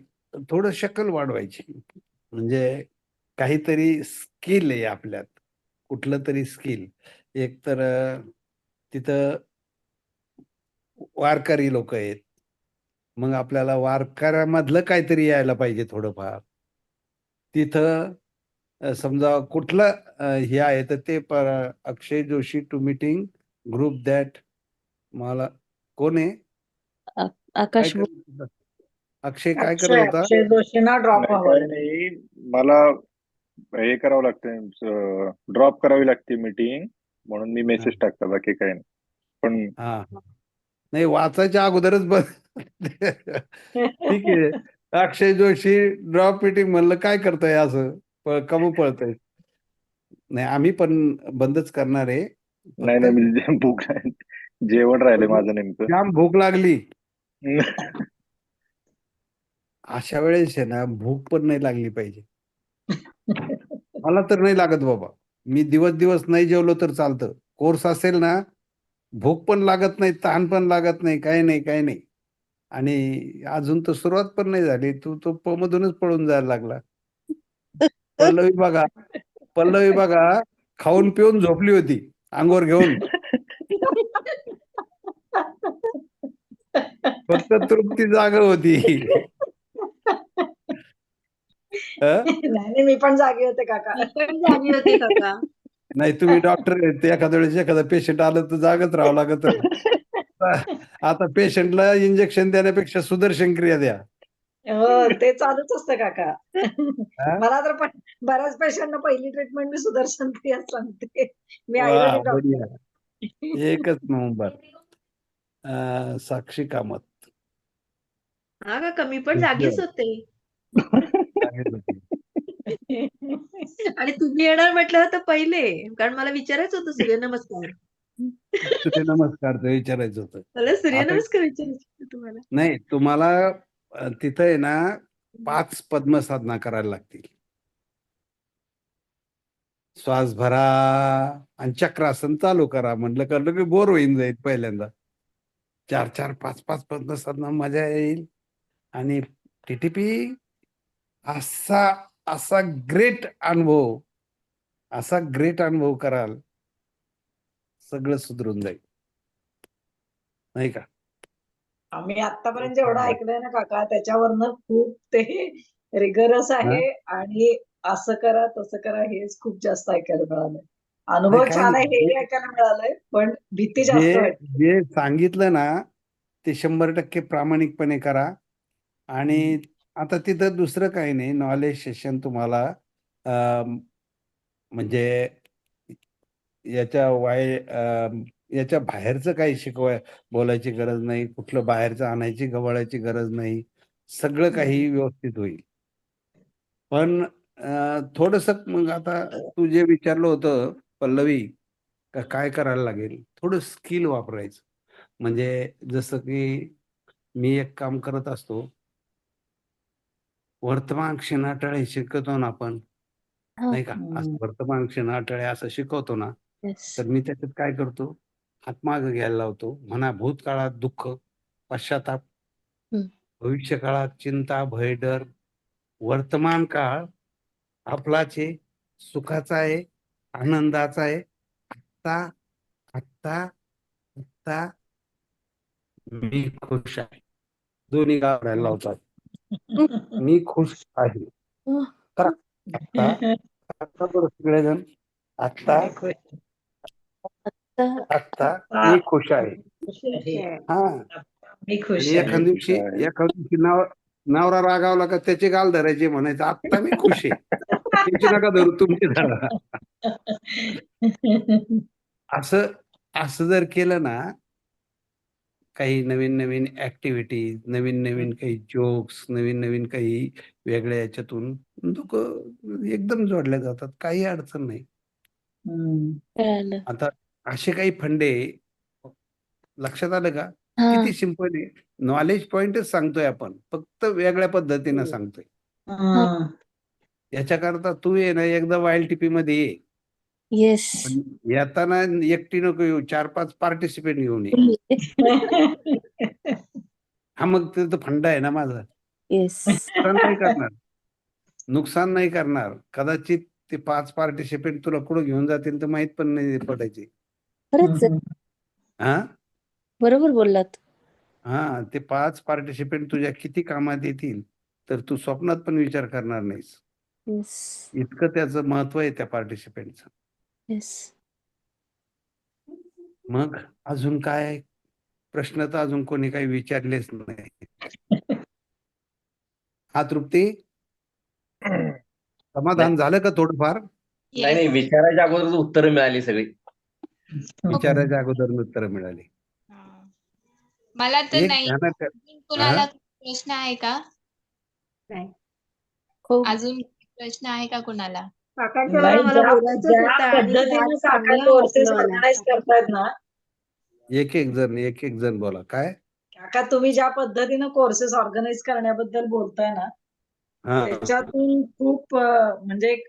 थोडं शकल वाढवायची. म्हणजे काहीतरी स्किल आहे आपल्यात, कुठलं तरी स्किल. एक तर तिथं वारकरी लोक आहेत, मग आपल्याला वारकऱ्यामधलं काहीतरी यायला पाहिजे थोडंफार. तिथं समजा कुठलं हे आहे तर ते Akshay Joshi to meeting group that. मला कोण आहे? आकाश काय करत होता? अक्षय काय करत अक्षय होता? जोशींना ड्रॉप नाही, हवं. काही नाही. मला हे करावं लागतं, ड्रॉप करावी लागते मीटिंग, म्हणून मी मेसेज टाकतो, बाकी काही नाही. पण हा नाही, वाचायच्या अगोदरच बघ. ठीक आहे. अक्षय जोशी ड्रॉप मीटिंग म्हणलं काय करताय असं, कम पळतोय. नाही आम्ही पण बंदच करणार आहे. नाही फक्त नाही मी भूक जेवण राहिलंय माझं नेमकं. जाम भूक लागली. अशा वेळेस आहे ना भूक पण नाही लागली पाहिजे. मला तर नाही लागत बाबा. मी दिवस नाही जेवलो तर चालतं. कोर्स असेल ना भूक पण लागत नाही, तहान पण लागत नाही, काही नाही. आणि अजून तर सुरुवात पण नाही झाली. तू तो मधूनच पळून जायला लागला. पल्लवी बघा खाऊन पिऊन झोपली होती अंगावर घेऊन. फक्त तृप्ती जागा होती. नाही मी पण जागी होते काका. मी पण जागी होते काका. नाही तुम्ही डॉक्टर आहेत, ते एखाद्या वेळेस एखादा पेशंट आलं तर जागच राहावं लागत. आता पेशंटला इंजेक्शन देण्यापेक्षा सुदर्शन क्रिया द्या. हो ते चालूच असतं काका. हा? मला तर पण बऱ्याच पेशंटना पहिली ट्रीटमेंट मी सुदर्शन क्रिया सांगते. मी वाह, आयुर्वेदिक बढिया. डॉक्टर. एकच नंबर. साक्षी कामत हा काका मी पण जागीच होते. आणि तुम्ही येणार म्हटलं तर पहिले, कारण मला विचारायचं होतं सूर्यनमस्कार. सूर्यनमस्कारचं विचारायचं होतं. मला आता सूर्यनमस्कार विचारायचं होतं तुम्हाला. नाही तुम्हाला तिथं आहे ना 5 पद्मसाधना करायला लागतील. श्वास भरा आणि चक्रासन चालू करा. म्हटलं कळलं की बोर होईन जाईल पहिल्यांदा. 4 5 पद्मसाधना मजा येईल. आणि टीटीपी असा ग्रेट अनुभव कराल, सगळं सुधरून जाईल नाही का. आम्ही आतापर्यंत जेवढं ऐकलंय ना काका त्याच्यावरनं खूप ते रिगरस आहे. आणि असं करा तसं करा हेच खूप जास्त ऐकायला मिळालंय. अनुभव काय छान आहे नाही, हे ऐकायला मिळालंय, पण भीती जास्त जे वाटते. जे सांगितलं ना ते 100% प्रामाणिकपणे करा. आणि आता तिथं दुसरं काही नाही, नॉलेज सेशन तुम्हाला म्हणजे याच्या बाहेरचं काही बोलायची गरज नाही, कुठलं बाहेरचं आणायची गवळायची गरज नाही, सगळं काही व्यवस्थित होईल. पण थोडस मग आता तू जे विचारलं होतं पल्लवी, काय करायला लागेल, थोडं स्किल वापरायचं. म्हणजे जसं की मी एक काम करत असतो, वर्तमान क्षणाटळे शिकवतो ना आपण, नाही का, असं वर्तमान क्षणाटळे असं शिकवतो ना, तर मी त्याच्यात काय करतो, हातमाग घ्यायला लावतो. म्हणा भूतकाळात दुःख, पश्चाताप, भविष्य काळात चिंता, भय, डर, वर्तमान काळ आपलाच आहे, सुखाचा आहे, आनंदाचा आहे. आत्ता आत्ता आत्ता मी खुश आहे. दोन्ही गावड्याला लावतात. मी खुश आहे. करा. आत्ता बरं सगळेजण, आत्ता आत्ता मी खुश आहे. हा. मी खुश आणि आहे. एखाद्या दिवशी नवरा रागावला का त्याचे गाल धरायचे, म्हणायचं आत्ता मी खुश आहे. त्याची नका धरू, तुमची धरा. असं जर केलं ना, काही नवीन ऍक्टिव्हिटी, नवीन काही जोक्स, नवीन काही वेगळ्या याच्यातून लोक एकदम जोडले जातात. काही अडचण नाही. आता असे काही फंडे लक्षात आलं का? किती सिंपल आहे. नॉलेज पॉइंटच सांगतोय आपण, फक्त वेगळ्या पद्धतीनं सांगतोय. याच्याकरता तू ये ना, एकदा वाईल्ड टीपी मध्ये ये. येस. पण येताना एकटी नको येऊ, 4-5 पार्टिसिपेंट घेऊन ये. हा, मग ते तर फंड आहे ना माझा. येस. नुकसान नाही करणार. कदाचित ते 5 पार्टिसिपेंट तुला कुठं घेऊन जातील तर माहित पण नाही पडायचे. खरंच आहे. हा, बरोबर बोललात. हा, ते 5 पार्टिसिपेंट तुझ्या किती कामात येतील तर तू स्वप्नात पण विचार करणार नाहीस. येस. इतकं त्याचं महत्व आहे त्या पार्टिसिपेंटचं. येस. मग अजून काय प्रश्न तर अजून कोणी काही विचारलेच नाही. हा तृप्ती, समाधान झालं का थोडंफार? नाही, विचारायच्या अगोदर उत्तरं मिळाली सगळी. विचारायच्या अगोदर उत्तरं मिळाली. मला तर एक नाही. ध्यानात कुणाला प्रश्न आहे का? नाही. अजून प्रश्न आहे का कुणाला? काकांच्या नाही, मला बोलायचंच ज्या होतं आणि हे पद्धतीने आज काका चांगलं कोर्सेस वाटलं मला. ऑर्गनाईज करतायत ना, एक एक जण बोला. काय? काका तुम्ही ज्या पद्धतीने कोर्सेस ऑर्गनाईज करण्याबद्दल बोलताय ना, हा. त्याच्यातून खूप म्हणजे एक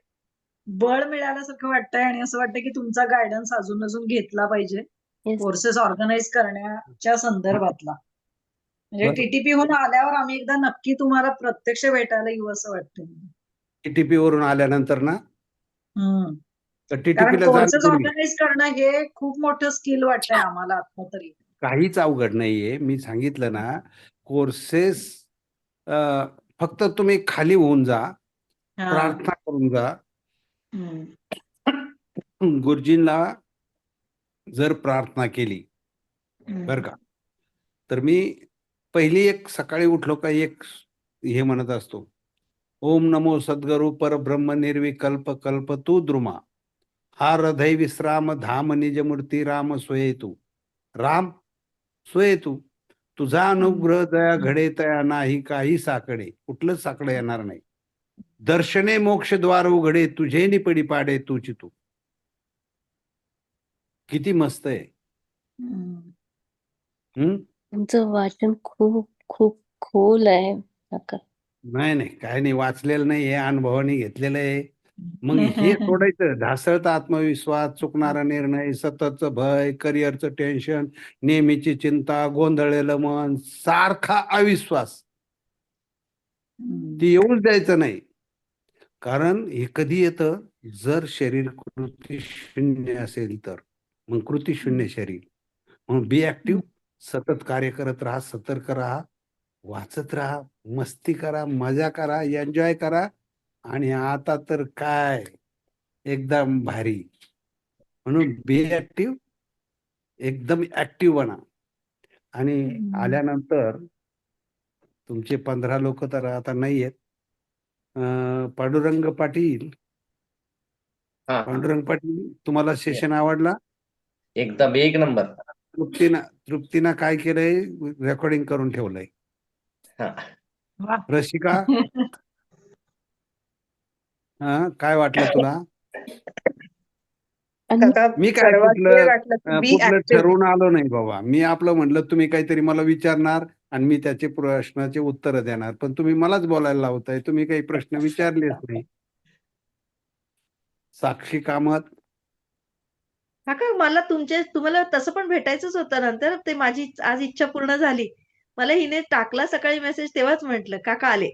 बळ मिळाल्यासारखं वाटतंय आणि असं वाटतं की तुमचा गायडन्स अजून अजून घेतला पाहिजे Yes. कोर्सेस ऑर्गनाईज करण्याच्या संदर्भातला. म्हणजे बरं. टीटीपी होऊन आल्यावर आम्ही एकदा नक्की तुम्हाला प्रत्यक्ष भेटायला येऊ असं वाटतं. टीटीपी वरून आल्यानंतर ना, कारण टीटीपीला कोर्सेस जाण्यापूर्वी ऑर्गनाईज करणं हे खूप मोठं स्किल वाटतंय आम्हाला आता तरी. काहीच अवघड नाहीये. मी सांगितलं ना, कोर्सेस फक्त तुम्ही खाली होऊन जा, हा. प्रार्थना करून जा. हम्म. गुरुजींना जर प्रार्थना केली बर का, तर मी पहिली एक सकाळी उठलो का एक हे म्हणत असतो, ओम नमो सद्गुरु परब्रह्म निर्विकल्प कल्प तू द्रुमा, हा हृदय विश्राम धाम निज मूर्ती राम सोये तू तुझा अनुग्रह दया घडे तया नाही काही साकडे, कुठलंच साकडं येणार नाही. दर्शने मोक्ष द्वार उघडे तुझे निपडी पाडे तूची तू. किती मस्त आहे. तुमचं वाचन खूप खूप खोल आहे काका. नाही काय नाही, वाचलेलं नाही, हे अनुभवाने घेतलेलं आहे. मग हे सोडायचं, ढासळता आत्मविश्वास, चुकणारा निर्णय, सततचं भय, करिअरचं टेन्शन, नेहमीची चिंता, गोंधळलेलं मन, सारखा अविश्वास, ती येऊच द्यायचं नाही. कारण हे कधी येतं, जर शरीर कृती शून्य असेल तर. मग कृती शून्य शरीर, म्हणून बी ऍक्टिव्ह, सतत कार्य करत राहा, सतर्क राहा, वाचत राहा, मस्ती करा, मजा करा, एन्जॉय करा. आणि आता तर काय एकदम भारी. म्हणून बी ऍक्टिव्ह, एकदम ऍक्टिव्ह बना. आणि आल्यानंतर तुमचे 15 लोक तर आता नाही आहेत. पांडुरंग पाटील, तुम्हाला सेशन आवडला? एकदम एक नंबर. तृप्तीनं काय केलंय, रेकॉर्डिंग करून ठेवलंय. रसिका, काय वाटलं तुला? मी काय कुठलं ठरवून आलो नाही बाबा. मी आपलं म्हणलं, तुम्ही काहीतरी मला विचारणार आणि मी त्याचे प्रश्नाचे उत्तर देणार, पण तुम्ही मलाच बोलायला लावताय. तुम्ही काही प्रश्न विचारलेच नाही. साक्षी कामत, काका मला तुम्हाला तसं पण भेटायचंच होतं नंतर. ते माझी आज इच्छा पूर्ण झाली. मला हिने टाकला सकाळी मेसेज तेव्हाच म्हटलं काका आले.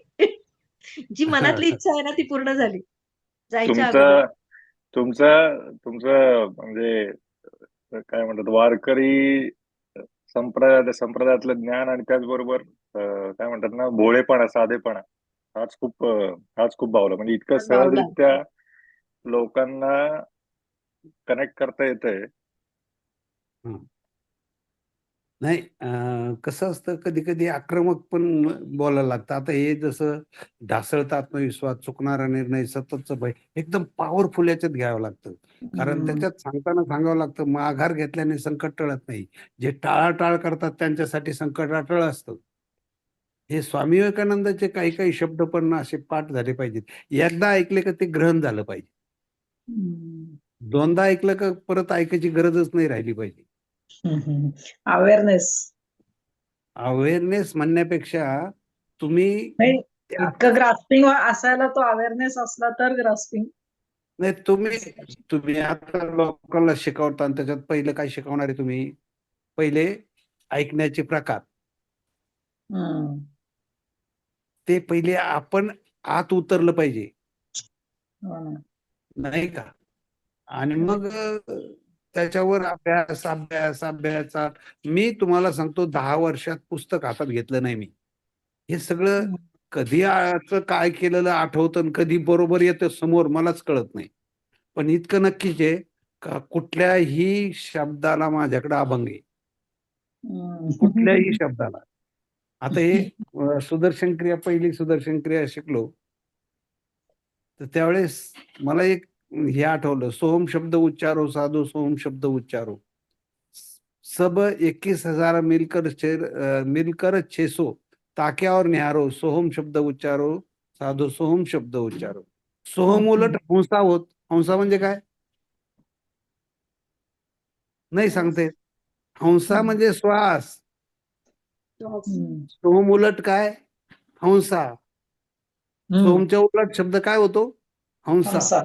जी मनातली इच्छा आहे ना ती पूर्ण झाली. जायच्या अगोदर. तुमचं म्हणजे काय म्हणतात, वारकरी संप्रदायातलं ज्ञान आणि त्याचबरोबर काय म्हणतात ना, भोळेपणा, साधेपणा, हाच खूप भावला. म्हणजे इतकं सहजरित्या लोकांना कनेक्ट करता येतंय. नाही कसं असतं, कधी कधी आक्रमक पण बोलायला लागतं. आता हे जसं ढासळता आत्मविश्वास, चुकणारा निर्णय, सततचं भय, एकदम पॉवरफुल याच्यात घ्यावं लागतं. कारण त्याच्यात सांगताना सांगावं लागतं, माघार घेतल्याने संकट टळत नाही. जे टाळाटाळ करतात त्यांच्यासाठी संकट अटळ असतं. हे स्वामी विवेकानंदाचे काही काही शब्द पण असे पाठ झाले पाहिजेत. एकदा ऐकले का ते ग्रहण झालं पाहिजे. दोनदा ऐकलं का परत ऐकायची गरजच नाही राहिली पाहिजे. अवेअरनेस म्हणण्यापेक्षा तुम्ही इतकं ग्रास्पिंग असायला, तो अवेअरनेस असला तर ग्रास्पिंग नाही. तुम्ही आता लोकांना शिकवता, आणि त्याच्यात पहिलं काय शिकवणार आहे तुम्ही? पहिले ऐकण्याचे प्रकार. ते पहिले आपण आत उतरलं पाहिजे, नाही का? आणि मग त्याच्यावर अभ्यास. मी तुम्हाला सांगतो, 10 वर्षात पुस्तक हातात घेतलं नाही मी. हे सगळं कधी काय केलेलं आठवतं आणि कधी बरोबर येतं समोर मलाच कळत नाही. पण इतकं नक्कीच आहे का कुठल्याही शब्दाला माझ्याकडे अभंग आहे. कुठल्याही शब्दाला. आता हे सुदर्शन क्रिया, पहिली सुदर्शन क्रिया शिकलो तर त्यावेळेस मला एक हे आठवलं, सोहम शब्द उच्चारो साधो सोहम शब्द उच्चारो, सब 21,000 मिलकर 600 ताक्या और निहारो, सोहम शब्द उच्चारो साधो सोहम शब्द उच्चारो. सोहम उलट हंसा होत. हंसा म्हणजे काय नाही सांगते. हंसा म्हणजे श्वास. सोहम उलट काय हंसा. सोमच्या उलट शब्द काय होतो हंसा. हंसा.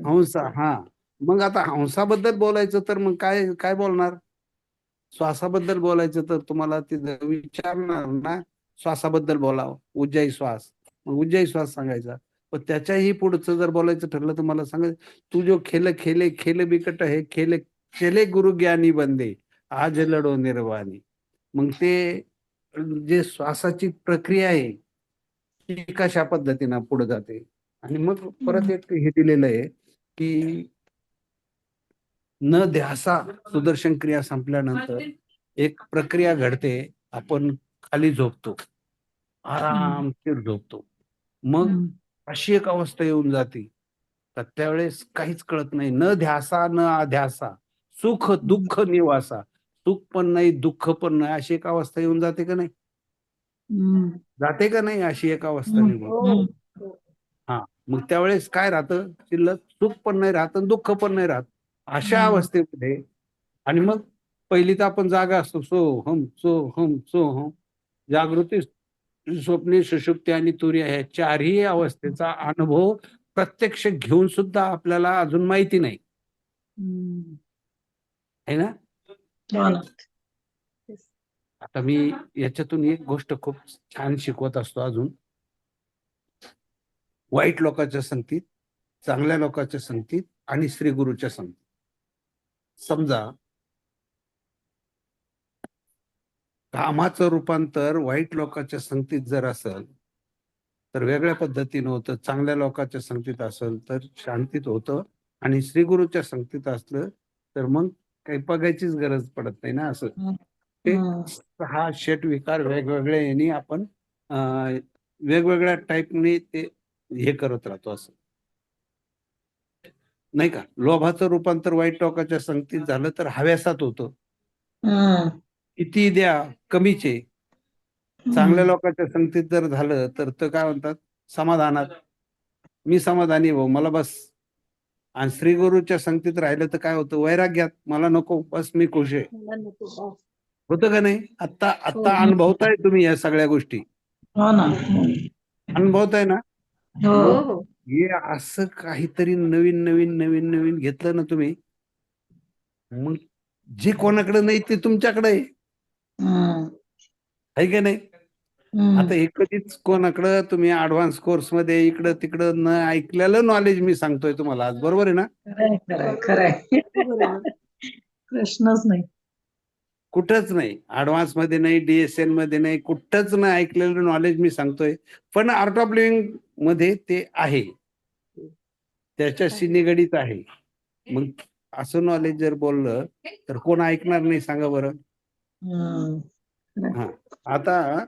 हंसा. हा, मग आता हंसाबद्दल बोलायचं तर मग काय काय बोलणार. श्वासाबद्दल बोलायचं तर तुम्हाला ते विचारणार ना, श्वासाबद्दल बोलावं, उज्जयी श्वास, मग उज्जयी श्वास सांगायचा. पण त्याच्याही पुढचं जर बोलायचं ठरलं तर मला सांगायचं, तू जो खेल खेले खेल बिकट हे खेल खेले गुरु ज्ञानी बंदे आज लढो निर्वाणी. मग ते जे श्वासाची प्रक्रिया आहे ती कशा पद्धतीनं पुढे जाते. आणि मग परत एक हे दिलेलं आहे की न ध्यासा सुदर्शन क्रिया संपल्यानंतर एक प्रक्रिया घडते, आपण खाली झोपतो, आरामशीर झोपतो. मग अशी एक अवस्था येऊन जाते तर त्यावेळेस काहीच कळत नाही. न ध्यासा न अध्यासा सुख दुःख निवासा. सुख पण नाही दुःख पण नाही अशी एक अवस्था येऊन जाते का नाही. जाते का नाही अशी एक अवस्था निघून. हा, मग त्यावेळेस काय राहतं शिल्लक, सुख पण नाही राहत आणि दुःख पण नाही राहत अशा अवस्थेमध्ये. आणि मग पहिली तर आपण जागा असतो, सो हम जागृती स्वप्ने सुषुप्ती आणि तुर्य ह्या चारही अवस्थेचा अनुभव प्रत्यक्ष घेऊन सुद्धा आपल्याला अजून माहिती नाही है ना. आता मी याच्यातून एक गोष्ट खूप छान शिकवत असतो अजून. वाईट लोकांच्या संगतीत, चांगल्या लोकांच्या संगतीत आणि श्री गुरुच्या संगतीत. समजा कामाचं रूपांतर वाईट लोकांच्या संगतीत जर असेल तर वेगळ्या पद्धतीनं होतं, चांगल्या लोकांच्या संगतीत असेल तर शांतीत होतं, आणि श्री गुरुच्या संगतीत असलं तर मग काही बघायचीच गरज पडत नाही ना. असं ते 6 षट विकार वेगवेगळ्या यांनी आपण वेगवेगळ्या टाईपने ते हे करत राहतो असं नाही का. लोभाचं रूपांतर वाईट लोकांच्या संगतीत झालं तर हव्यासात होतं, किती द्या कमीचे. चांगल्या लोकांच्या संगतीत जर झालं तर ते काय म्हणतात समाधानात, मी समाधानी भाऊ मला बस. आणि श्री गुरुच्या संगतीत राहिलं तर काय होतं वैराग्यात, मला नको बस मी खुश आहे. होतं का नाही. आता आता अनुभवताय तुम्ही या सगळ्या गोष्टी, अनुभवताय ना. मग हे असं काहीतरी नवीन नवीन नवीन नवीन घेतलं ना तुम्ही, मग जे कोणाकडे नाही ते तुमच्याकडे आहे का नाही. आता हे कधीच कोणाकडं तुम्ही ऍडव्हान्स कोर्स मध्ये इकडं तिकडं न ऐकलेलं नॉलेज मी सांगतोय तुम्हाला आज, बरोबर आहे ना. खरंय प्रश्नच नाही. कुठंच नाही, ऍडव्हान्स मध्ये नाही, DSN मध्ये नाही, कुठंच नाही ऐकलेलं नॉलेज मी सांगतोय. पण आर्ट ऑफ लिव्हिंग मध्ये ते आहे, त्याच्याशी निगडीत आहे. मग असं नॉलेज जर बोललं तर कोण ऐकणार नाही सांगा बरं. हा, आता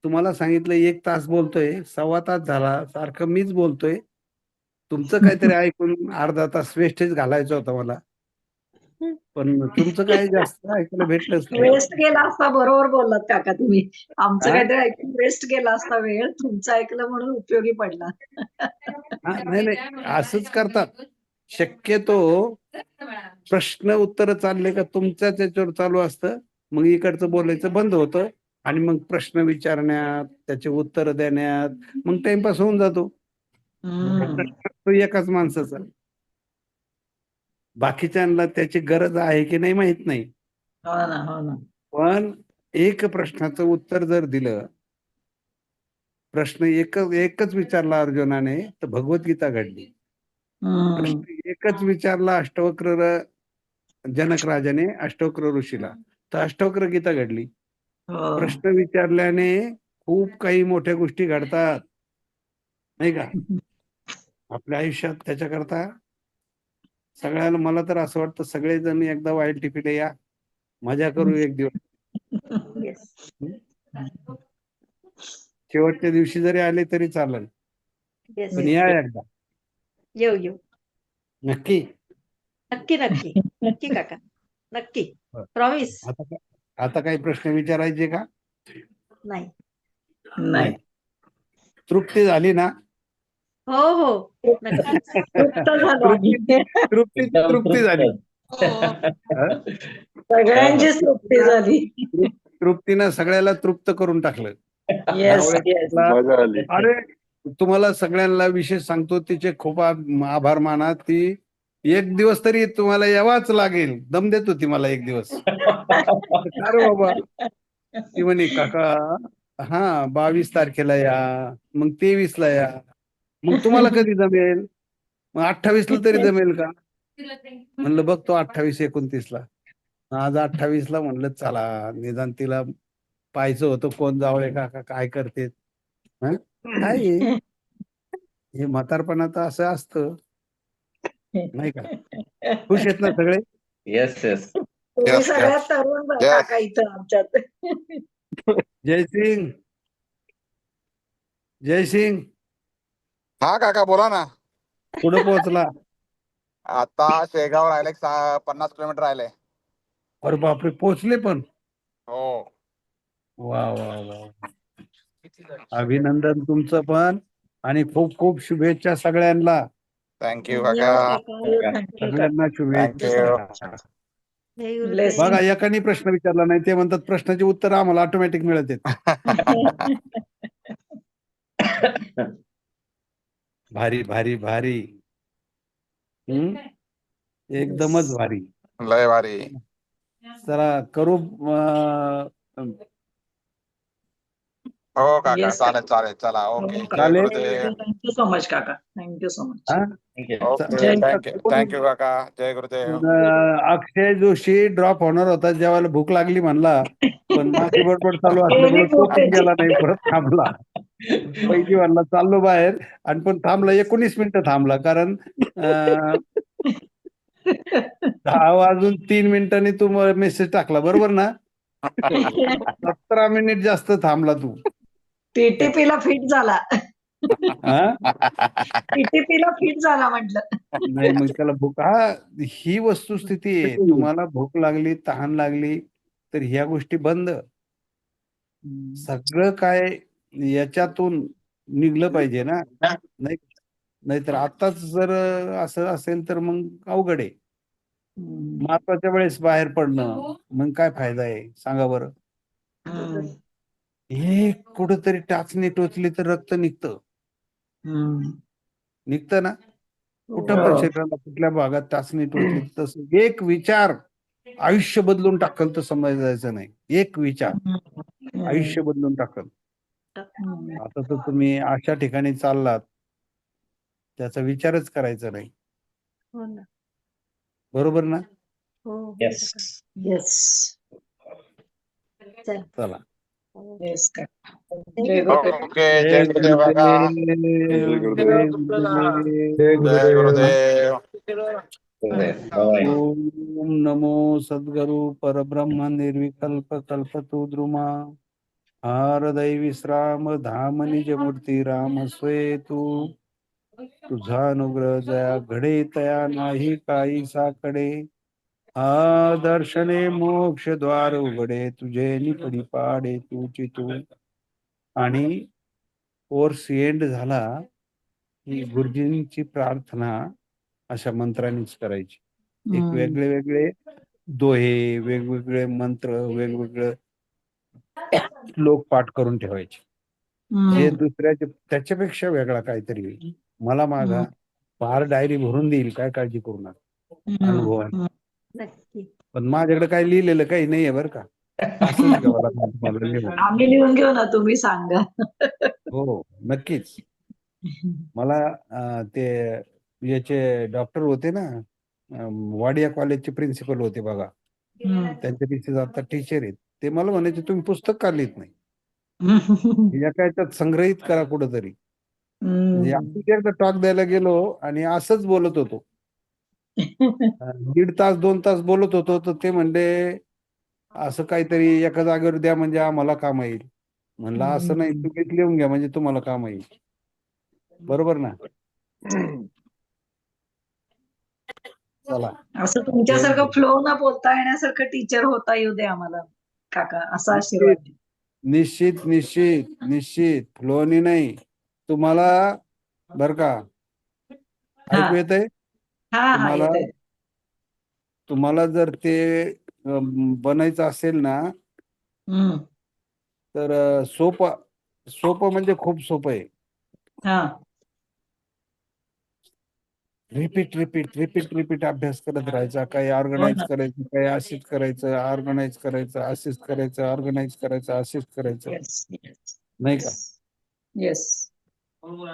तुम्हाला सांगितलं 1 तास बोलतोय, 1.25 तास झाला सारखं मीच बोलतोय. तुमचं काहीतरी ऐकून अर्धा तास वेस्टेज घालायचा होता मला, पण तुमचं काही जास्त ऐकायला भेटलंच नाही. वेस्ट गेला असता, बरोबर बोललात काका तुम्ही. आमचं हा? काहीतरी ऐकून वेस्ट गेला असता वेळ, तुमचं ऐकलं म्हणून उपयोगी पडला. नाही नाही, असंच करतात शक्यतो. प्रश्न उत्तर चालले का तुमच्याच याच्यावर चालू असतं, मग इकडचं बोलायचं बंद होतं आणि मग प्रश्न विचारण्यात त्याचे उत्तर देण्यात मग टाइमपास होऊन जातो. तो एकाच माणसाचा, बाकीच्यांना त्याची गरज आहे की नाही माहित नाही. हो ना. पण एक प्रश्नाचं उत्तर जर दिलं, प्रश्न एकच विचारला अर्जुनाने तर भगवद्गीता घडली. प्रश्न एकच विचारला अष्टवक्र जनक राजाने अष्टवक्र ऋषीला तर अष्टवक्र गीता घडली. प्रश्न विचारल्याने खूप काही मोठ्या गोष्टी घडतात नाही का आपल्या आयुष्यात. त्याच्याकरता सगळ्याला, मला तर असं वाटतं सगळेजण एकदा वाईल्ड टिपीला या, मजा करू एक दिवस. शेवटच्या दिवशी जरी आले तरी चालेल, पण या एकदा. येऊ नक्की नक्की काका, नक्की प्रॉमिस. आता काही प्रश्न विचारायचे का. नाही. तृप्ती झाली ना. हो हो नक्कीच. तृप्त झालो आम्ही. तृप्ती एकदम तृप्ती झाली. हो हा? सगळ्यांचीच तृप्ती झाली. तृप्तीनं सगळ्याला तृप्त करून टाकलं. येस त्यामुळे येस. मला- मजा आली. अरे तुम्हाला सगळ्यांना विशेष सांगतो, तिचे खूप आभार माना. ती एक दिवस तरी तुम्हाला यावाच लागेल, दम देत होती मला एक दिवस. का रे बाबा, ती म्हणे काका 22 तारखेला या, मग 23 ला या, मग तुम्हाला कधी जमेल, मग 28 ला तरी जमेल का? म्हणलं बघतो 28 29 ला. आज 28 ला म्हणलं चला निदान तिला पाहायचं होतं कोण जावळे काका काय करते. हं? काय आहे? हे म्हातारपणात असं असतं नाही का? खुश आहेत ना सगळे? Yes yes. तुम्ही Yes, सगळ्यात yes. तरुण Yes. काका इथं आमच्यात. जयसिंग, जयसिंग हा काका बोला ना. कुठं पोहोचला? आता शेगाव राहिले 50 किलोमीटर राहिले. अरे बापरे, पोहोचले पण. हो. वा वा वा, अभिनंदन तुमचं पण, आणि खूप खूप शुभेच्छा सगळ्यांना. थँक्यू धन्यवाद काका. काका. थँक्यू सगळ्यांना शुभेच्छा. जय गुरुदेव. Blessing. बघा एकाने प्रश्न विचारला नाही, ते म्हणतात प्रश्नाची उत्तर आम्हाला ऑटोमॅटिक मिळत आहेत. भारी भारी भारी. एकदमच भारी. लय भारी. चला करू. हो काका Yes, चालेल चालेल. चला ओके. जय चालेल. गुरुदेव. थँक्यू सो मच काका. Thank you so much. हा? ओके जय थँक्यू काका. जय गुरुदेव. अक्षय जोशी ड्रॉप होणार होता जेव्हा भूक लागली म्हणला, पण माझी बडबड चालू असल्यामुळे तो पण गेला नाही, परत थांबला. पैकी म्हणला चाललो बाहेर, आणि पण थांबला 19 मिनिटं थांबला, कारण 10 वाजून 3 मिनिटांनी तू मेसेज टाकला बरोबर ना? 17 मिनिट जास्त थांबला तू. TTP ला फिट झाला. हा? TTP ला फिट झाला म्हटलं. नाही मग त्याला भूक, ही वस्तुस्थिती आहे. तुम्हाला भूक लागली, तहान लागली, तर ह्या गोष्टी बंद. सगळं काय याच्यातून निघलं पाहिजे ना, नाही? नाहीतर आताच जर असं असेल तर मग अवघड आहे. महत्वाच्या वेळेस बाहेर पडणं, मग काय फायदा आहे सांगा बरं? हे कुठंतरी टाचणी टोचली तर रक्त निघतं ना, कुठं पण हो. शरीराला कुठल्या भागात टाचणी टोचली, तसं एक विचार आयुष्य बदलून टाकल तर समजायचं नाही. एक विचार आयुष्य बदलून टाकल. आता तर तुम्ही अशा ठिकाणी चाललात, त्याचा विचारच करायचा नाही. हो ना. बरोबर ना? हो येस. येस चला. येस काका. जय जय गुरुदेव. ओके. जय गुरुदेव काका. जय गुरुदेव. जय गुरुदेव. बाय. ओम नमो सद्गुरु परब्रह्म निर्विकल्प कल्पतु द्रुमा हारदै विश्राम धाम निज मूर्ती राम स्वेतू. तुझा अनुग्रह जया घडे तया नाही काही साकडे. दर्शने मोक्ष द्वार उघडे तुझे निपडी पाडे तुची तू. आणि कोर्स एंड झाला की गुरुजींची प्रार्थना अशा मंत्रांनीच करायची. एक वेगळे वेगळे दोहे, वेगवेगळे मंत्र, वेगवेगळे श्लोक पाठ करून ठेवायचे. जे दुसऱ्याचे त्याच्यापेक्षा वेगळा काहीतरी मला मागा फार डायरी भरून देईल, काय काळजी करू नका अनुभवाने. नक्की. पण माझ्याकडे काही लिहिलेलं काही नाहीये बरं का, असंच घ्यावं लागणार तुम्हाला लिहून. आम्ही लिहून घेऊ ना, तुम्ही सांगा. हो नक्कीच. मला ते याचे डॉक्टर होते ना, वाडिया कॉलेजचे प्रिन्सिपल होते बघा, त्यांच्या तिथे आता टीचर आहेत. ते मला म्हणायचे तुम्ही पुस्तक का लिहित नाही, या काय त्यात संग्रहित करा कुठंतरी. म्हणजे आम्ही एकदा टॉक द्यायला गेलो आणि असंच बोलत होतो, 1.5 तास 2 तास बोलत होतो, तर ते म्हणले असं काहीतरी एका जागेवर द्या म्हणजे आम्हाला काम येईल. म्हणलं असं नाही, तुम्हीच लिहून घ्या म्हणजे तुम्हाला काम येईल. बरोबर ना? चला. असं तुमच्यासारखं फ्लो ना बोलता येण्यासारखं टीचर होता येऊ दे आम्हाला काका, असा आशीर्वाद. निश्चित निश्चित निश्चित फ्लोनी नाही. तुम्हाला बर का, हा ऐकू येतंय हा हा तुम्हाला? येते. तुम्हाला जर ते बनायचं असेल ना, हम्म. तर सोपं सोपं म्हणजे खूप सोपं आहे. हा रिपीट रिपीट रिपीट रिपीट अभ्यास करत राहायचा. काही हो ऑर्गनाईज ना. करायचं, काही असेच करायचं, ऑर्गनाईज करायचं, असेच करायचं, ऑर्गनाईज करायचं, असेच करायचं, येस येस नाही का? येस.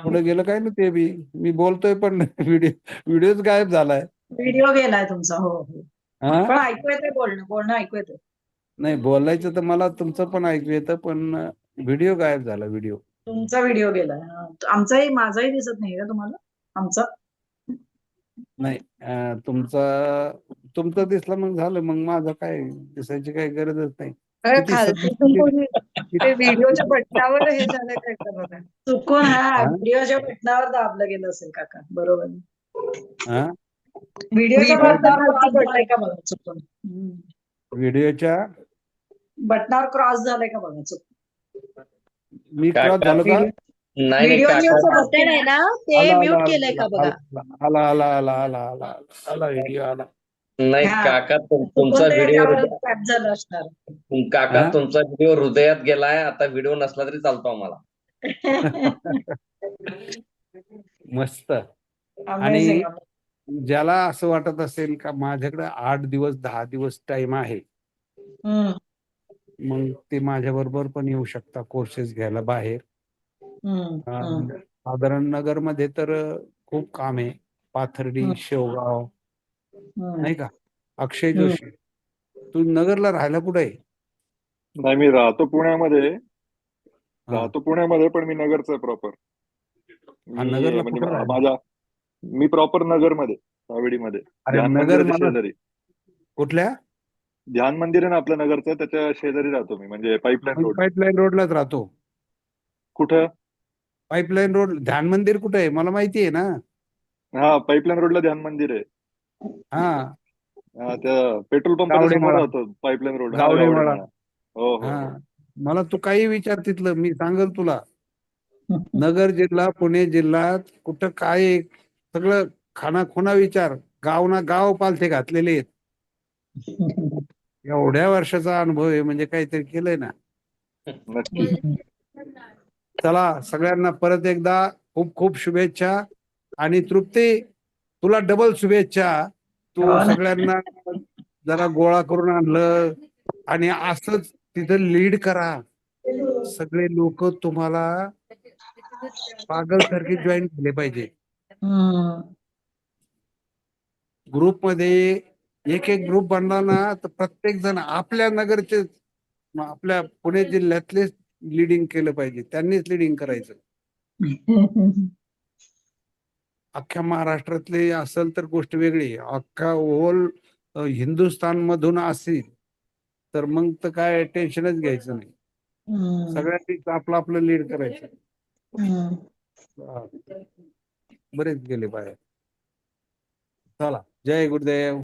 पुढे गेलं काय ना ते बी. मी बोलतोय पण व्हिडिओच गायब झालाय. व्हिडिओ गेलाय तुमचा. हो हो. हा पण ऐकू येते बोलणं बोलणं ऐकू येते. नाही, बोलायचं तर मला तुमचं पण ऐकू येतं, पण व्हिडिओ गायब झाला. व्हिडिओ तुमचा व्हिडिओ गेलाय. हा. आमचाही माझाही दिसत नाही का तुम्हाला आमचा? नाही. तुमचं दिसलं मग झालं. मग माझं काय दिसायची काही गरजच नाही. किती खालती चुकून ते व्हिडिओच्या किती- बटनावर हे झालं काय का बघा. चुकून हा हा? व्हिडिओच्या बटनावर दाबलं गेलं असेल काका. बरोबर. हा? व्हिडिओच्या काय व्हिडिओच्या ते? बटनावर खालती क्रॉस झालाय बटन का बघा चुकून. व्हिडिओच्या बटनावर क्रॉस झालाय का बघा चुकून. मी क्रॉस काका झालो का? नाही नाही व्हिडिओची काका असं बटन आहे ना ते आला आला म्यूट केलंय का बघा. आला आला आला आला आला आला आला व्हिडिओ आला. नाही हा काका चुकून तुमचा ते व्हिडिओ त्यावर टॅप झालं असणार. काका हा? तुमचा व्हिडिओ हृदयात गेलाय. आता व्हिडिओ नसला तरी चालतो आम्हाला. मस्त. अमेझिंग. आणि ज्याला असं वाटत असेल का माझ्याकडे 8 दिवस 10 दिवस टाइम आहे, मग ते माझ्या बरोबर पण येऊ शकता कोर्सेस घ्यायला बाहेर. साधारण नगरमध्ये तर खूप काम आहे. पाथर्डी, शेवगाव, नाही का? अक्षय जोशी, तू नगरला राहायला कुठे आहे? नाही, मी राहतो पुण्यामध्ये. हा पण मी नगरचा प्रॉपर. हा, मी नगरला म्हणजे कुठं राहायला? मी प्रॉपर नगरमध्ये, सावेडीमध्ये. अरे ध्यान नगर मंदिराच्या मला शेजारी. कुठल्या? ध्यान मंदिर आहे ना आपलं नगरचं, त्याच्या शेजारी राहतो मी, म्हणजे पाईपलाईन रोड. पाईपलाईन रोडलाच राहतो. कुठं? Pipeline road. ध्यान मंदिर कुठे आहे मला माहिती आहे ना. हा, पाईपलाईन रोडला ध्यान मंदिर आहे. हा, त्या पेट्रोल पंपाच्या समोर गावडेमाळा. राहतो पाईपलाईन रोड. हा, गावडेमाळा. गावडेमाळा. हो हो हा, हो. मला तू काही विचार तिथलं, मी सांगेल तुला. नगर जिल्हा, पुणे जिल्ह्यात कुठं काय आहे, सगळं खानाखुणा विचार. गाव ना गाव पालथे घातलेले आहेत. एवढ्या वर्षाचा अनुभव आहे म्हणजे काहीतरी केलंय ना. नक्की. चला, सगळ्यांना परत एकदा खूप खूप शुभेच्छा. आणि तृप्ती, तुला डबल शुभेच्छा. तू हो ना. सगळ्यांना जरा गोळा करून आणलं आणि असंच तिथं लीड करा. सगळे लोक तुम्हाला पागलसारखे जॉईन केले पाहिजे. ग्रुपमध्ये एक एक ग्रुप बनला ना, तर प्रत्येक जण आपल्या नगरचे, आपल्या पुणे जिल्ह्यातलेच लिडिंग केलं पाहिजे. त्यांनीच लिडिंग करायचं. अख्ख्या महाराष्ट्रातले असेल तर गोष्ट वेगळी. अख्खा होल हिंदुस्थान मधून असेल तर मग तर काय टेन्शनच घ्यायचं नाही. सगळ्यांनी आपलं आपलं लीड करायचं. बरेच गेले बाहेर. चला, जय गुरुदेव.